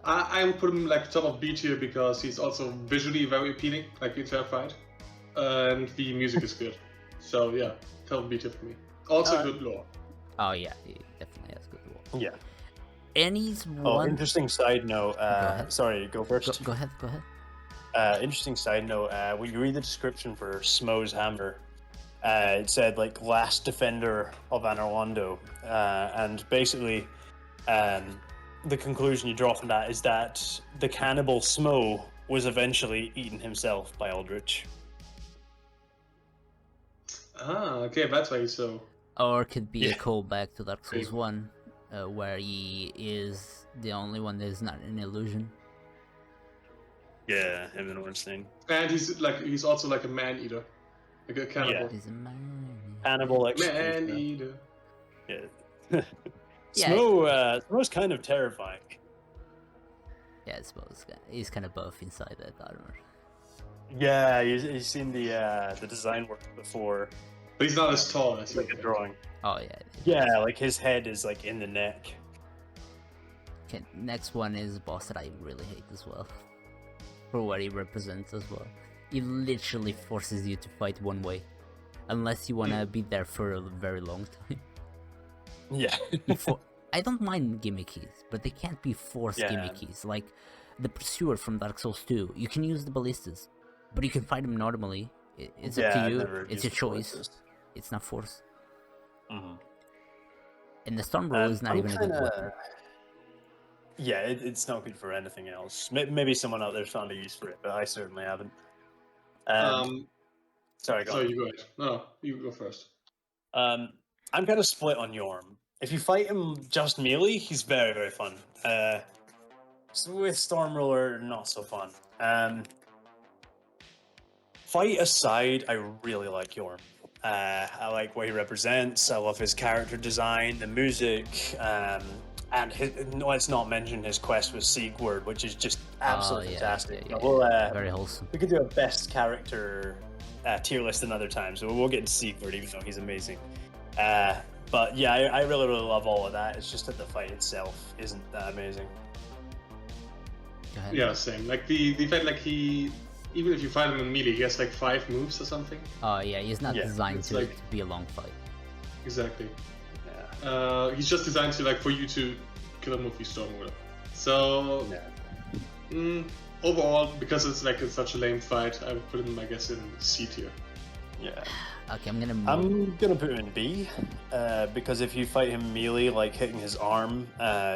[SPEAKER 3] I would put him like top of B tier because he's also visually very appealing, like the entire fight, and the music is good. So yeah, top of B tier for me. Also good lore.
[SPEAKER 2] Oh yeah, he definitely has good lore.
[SPEAKER 1] Yeah.
[SPEAKER 2] And he's
[SPEAKER 1] Oh,
[SPEAKER 2] one.
[SPEAKER 1] interesting side note.
[SPEAKER 2] ahead.
[SPEAKER 1] Sorry, go first.
[SPEAKER 2] Go ahead.
[SPEAKER 1] Interesting side note. When you read the description for Smo's hammer, it said like last defender of Anor Londo, and basically, the conclusion you draw from that is that the cannibal Smo was eventually eaten himself by Aldrich.
[SPEAKER 3] Ah, okay, that's why he's so.
[SPEAKER 2] Or it could be a
[SPEAKER 1] Yeah.
[SPEAKER 2] callback to Dark Souls
[SPEAKER 3] Big.
[SPEAKER 2] 1, where he is the only one that is not an illusion.
[SPEAKER 1] Yeah, him and Ornstein.
[SPEAKER 3] And he's also like a man eater, like a cannibal.
[SPEAKER 2] He's a man.
[SPEAKER 1] Cannibal
[SPEAKER 3] Man
[SPEAKER 1] executioner.
[SPEAKER 3] eater.
[SPEAKER 1] Yeah.
[SPEAKER 2] Yeah.
[SPEAKER 1] Smo's kind of terrifying.
[SPEAKER 2] Yeah, I suppose he's kind of buff inside that armor.
[SPEAKER 1] Yeah, you've seen the design work before,
[SPEAKER 3] But he's not as tall as
[SPEAKER 1] like a
[SPEAKER 3] you.
[SPEAKER 1] drawing.
[SPEAKER 2] Oh yeah.
[SPEAKER 1] Yeah, like his head is like in the neck.
[SPEAKER 2] Okay, next one is a boss that I really hate as well. For what he represents as well. He literally forces you to fight one way. Unless you wanna be there for a very long time.
[SPEAKER 1] Yeah.
[SPEAKER 2] I don't mind gimmickies, but they can't be forced
[SPEAKER 1] Yeah.
[SPEAKER 2] gimmickies. Like the Pursuer from Dark Souls 2. You can use the ballistas, but you can fight him normally. It's up to
[SPEAKER 1] I've
[SPEAKER 2] you.
[SPEAKER 1] never
[SPEAKER 2] It's
[SPEAKER 1] used
[SPEAKER 2] your
[SPEAKER 1] the
[SPEAKER 2] choice.
[SPEAKER 1] forces.
[SPEAKER 2] It's not forced.
[SPEAKER 1] Mhm.
[SPEAKER 2] And the Storm Roll is not
[SPEAKER 1] I'm
[SPEAKER 2] even a good
[SPEAKER 1] kinda-
[SPEAKER 2] weapon.
[SPEAKER 1] Yeah, it's not good for anything else. Maybe someone out there's found a use for it, but I certainly haven't. Sorry, go
[SPEAKER 3] So
[SPEAKER 1] on.
[SPEAKER 3] you go ahead. No, you go first.
[SPEAKER 1] I'm kind of split on Yorm. If you fight him just melee, he's very, very fun. So with Stormruler, not so fun. Fight aside, I really like Yorm. I like what he represents. I love his character design, the music, and let's not mention his quest with Sigurd, which is just absolutely fantastic.
[SPEAKER 2] Very wholesome.
[SPEAKER 1] We could do a best character tier list another time, so we'll get to Sigurd, even though he's amazing. But yeah, I really, really love all of that. It's just that the fight itself isn't that amazing.
[SPEAKER 2] Go ahead.
[SPEAKER 3] Yeah, same. Like the fact like he, even if you fight him in melee, he has like 5 moves or something.
[SPEAKER 2] Oh yeah, he's not
[SPEAKER 1] Yeah,
[SPEAKER 2] designed
[SPEAKER 3] it's
[SPEAKER 2] to
[SPEAKER 3] like-
[SPEAKER 2] be a long fight.
[SPEAKER 3] Exactly.
[SPEAKER 1] Yeah.
[SPEAKER 3] He's just designed to like for you to kill him with your Stormruler. So
[SPEAKER 1] Yeah.
[SPEAKER 3] overall, because it's like such a lame fight, I would put him, I guess, in C tier.
[SPEAKER 1] Yeah.
[SPEAKER 2] Okay, I'm gonna move.
[SPEAKER 1] I'm gonna put him in B, because if you fight him melee, like hitting his arm,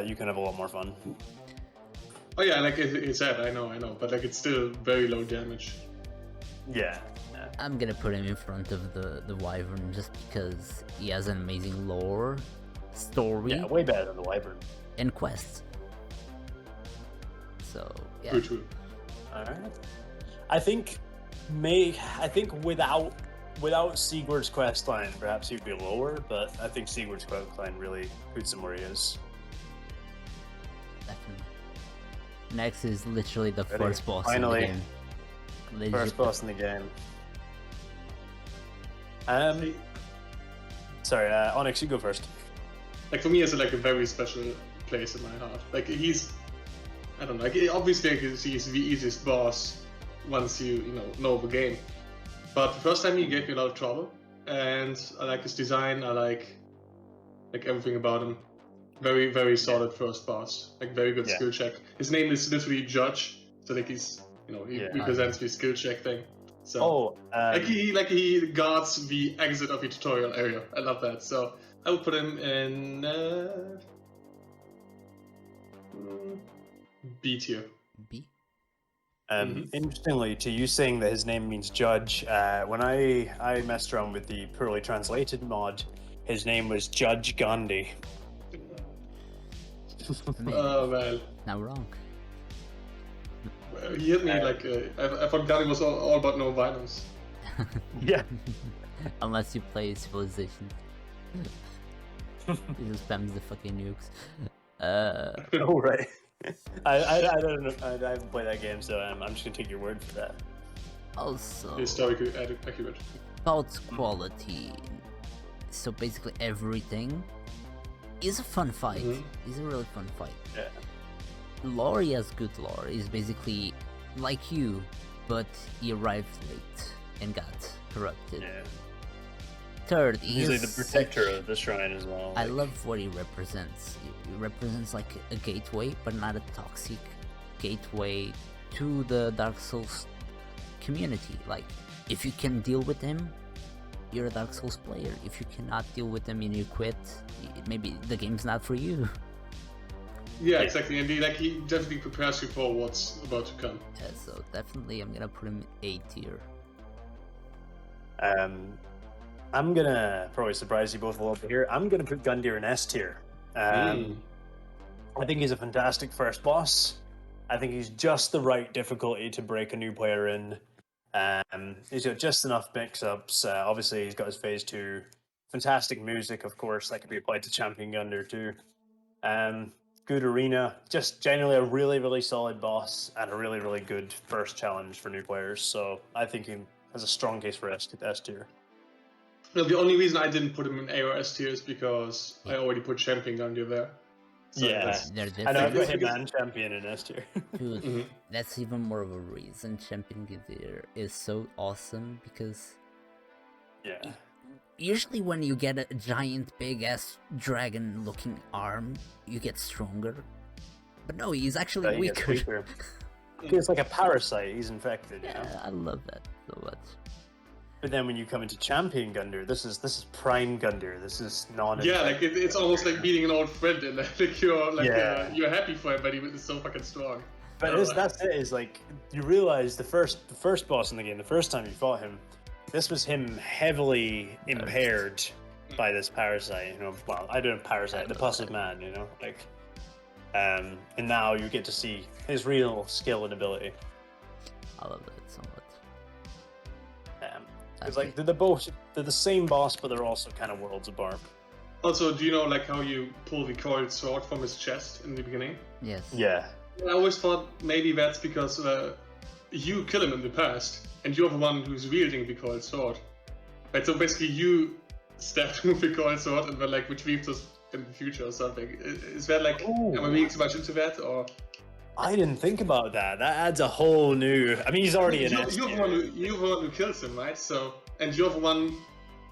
[SPEAKER 1] you can have a lot more fun.
[SPEAKER 3] Oh yeah, like his head, I know, but like it's still very low damage.
[SPEAKER 1] Yeah.
[SPEAKER 2] I'm gonna put him in front of the Wyvern just because he has an amazing lore, story,
[SPEAKER 1] Yeah, way better than the Wyvern.
[SPEAKER 2] and quests. So yeah,
[SPEAKER 3] True.
[SPEAKER 1] Alright. I think without Sigurd's quest line, perhaps he'd be lower, but I think Sigurd's quest line really puts him where he is.
[SPEAKER 2] definitely. Next is literally the
[SPEAKER 1] Ready?
[SPEAKER 2] first boss
[SPEAKER 1] Finally.
[SPEAKER 2] in the game.
[SPEAKER 1] First boss in the game. Sorry, Onyx, you go first.
[SPEAKER 3] Like for me, it's like a very special place in my heart. Like he's, I don't know. Like obviously, like, he's the easiest boss once you know the game. But the first time he gave me a lot of trouble, and I like his design. I like everything about him. Very, very solid first boss. Like very good
[SPEAKER 1] Yeah.
[SPEAKER 3] skill check. His name is literally Judge, so like he's he
[SPEAKER 1] Yeah.
[SPEAKER 3] represents the skill check thing. So
[SPEAKER 1] Oh,
[SPEAKER 3] he guards the exit of the tutorial area. I love that. So I would put him in B tier.
[SPEAKER 2] B.
[SPEAKER 1] Interestingly, to you saying that his name means judge, when I messed around with the poorly translated mod, his name was Judge Gandhi.
[SPEAKER 2] I mean,
[SPEAKER 3] Oh man,
[SPEAKER 2] not wrong.
[SPEAKER 3] he hit me like I thought Gandhi was all about no violence.
[SPEAKER 1] Yeah.
[SPEAKER 2] Unless you play Civilization. He just spams the fucking nukes.
[SPEAKER 1] Oh right. I don't know. I haven't played that game, so I'm just gonna take your word for that.
[SPEAKER 2] Also,
[SPEAKER 3] historically accurate.
[SPEAKER 2] about quality. So basically everything is a fun fight. It's a really fun fight.
[SPEAKER 1] Yeah.
[SPEAKER 2] Lore has good lore. Is basically like you, but he arrived late and got corrupted.
[SPEAKER 1] Yeah.
[SPEAKER 2] Third,
[SPEAKER 1] He's like the protector of the shrine as well.
[SPEAKER 2] I
[SPEAKER 1] like-
[SPEAKER 2] love what he represents. He represents like a gateway, but not a toxic gateway to the Dark Souls community. Like, if you can deal with him, you're a Dark Souls player. If you cannot deal with him and you quit, maybe the game's not for you.
[SPEAKER 3] Yeah, exactly. And he definitely prepares you for what's about to come.
[SPEAKER 2] Yeah, so definitely I'm gonna put him A tier.
[SPEAKER 1] I'm gonna probably surprise you both a little bit here. I'm gonna put Gundyr in S tier. I think he's a fantastic first boss. I think he's just the right difficulty to break a new player in. He's got just enough mix-ups. Obviously, he's got his phase 2. Fantastic music, of course, that could be applied to Champion Gundyr too. Good arena. Just generally a really, really solid boss and a really, really good first challenge for new players. So I think he has a strong case for S tier.
[SPEAKER 3] No, the only reason I didn't put him in A or S tier is because I already put Champion Gundyr there. So
[SPEAKER 1] Yeah.
[SPEAKER 3] that's-
[SPEAKER 2] They're
[SPEAKER 1] I know I've got
[SPEAKER 2] different.
[SPEAKER 1] Hitman Champion in S tier.
[SPEAKER 2] Dude, that's even more of a reason Champion Gundyr is so awesome, because
[SPEAKER 1] Yeah.
[SPEAKER 2] usually when you get a giant big ass dragon looking arm, you get stronger. But no, he's actually
[SPEAKER 1] He gets
[SPEAKER 2] weaker.
[SPEAKER 1] weaker. He's like a parasite. He's infected, you know.
[SPEAKER 2] Yeah, I love that so much.
[SPEAKER 1] But then when you come into Champion Gundyr, this is Prime Gundyr. This is non.
[SPEAKER 3] Yeah, like it's almost like beating an old friend, and like
[SPEAKER 1] Yeah.
[SPEAKER 3] you're happy for him, but he is so fucking strong.
[SPEAKER 1] But that's it. Is like you realize the first boss in the game, the first time you fought him, this was him heavily impaired by this parasite. You know, well, I don't know parasite, the passive man. You know, like, and now you get to see his real skill and ability.
[SPEAKER 2] I love it so much.
[SPEAKER 1] It's like they're the same boss, but they're also kind of worlds apart.
[SPEAKER 3] Also, do you know like how you pull the coiled sword from his chest in the beginning?
[SPEAKER 2] Yes.
[SPEAKER 1] Yeah.
[SPEAKER 3] I always thought maybe that's because you kill him in the past, and you're the one who's wielding the coiled sword. Right, so basically you stab him with the coiled sword, and then like retrieve us in the future or something. Is that like, am I reading too much into that, or?
[SPEAKER 1] I didn't think about that. That adds a whole new. I mean, he's already in
[SPEAKER 3] You're
[SPEAKER 1] S
[SPEAKER 3] the
[SPEAKER 1] tier.
[SPEAKER 3] one who kills him, right? So, and you're the one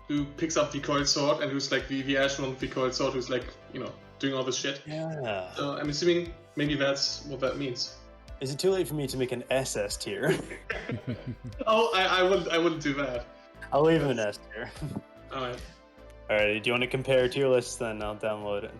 [SPEAKER 3] who picks up the coiled sword, and who's like the Ashen with the coiled sword, who's like, you know, doing all this shit.
[SPEAKER 1] Yeah.
[SPEAKER 3] So I'm assuming maybe that's what that means.
[SPEAKER 1] Is it too late for me to make an SS tier?
[SPEAKER 3] Oh, I wouldn't do that.
[SPEAKER 1] I'll leave him an S tier.
[SPEAKER 3] Alright.
[SPEAKER 1] Alright, do you want to compare tier lists then? I'll download it.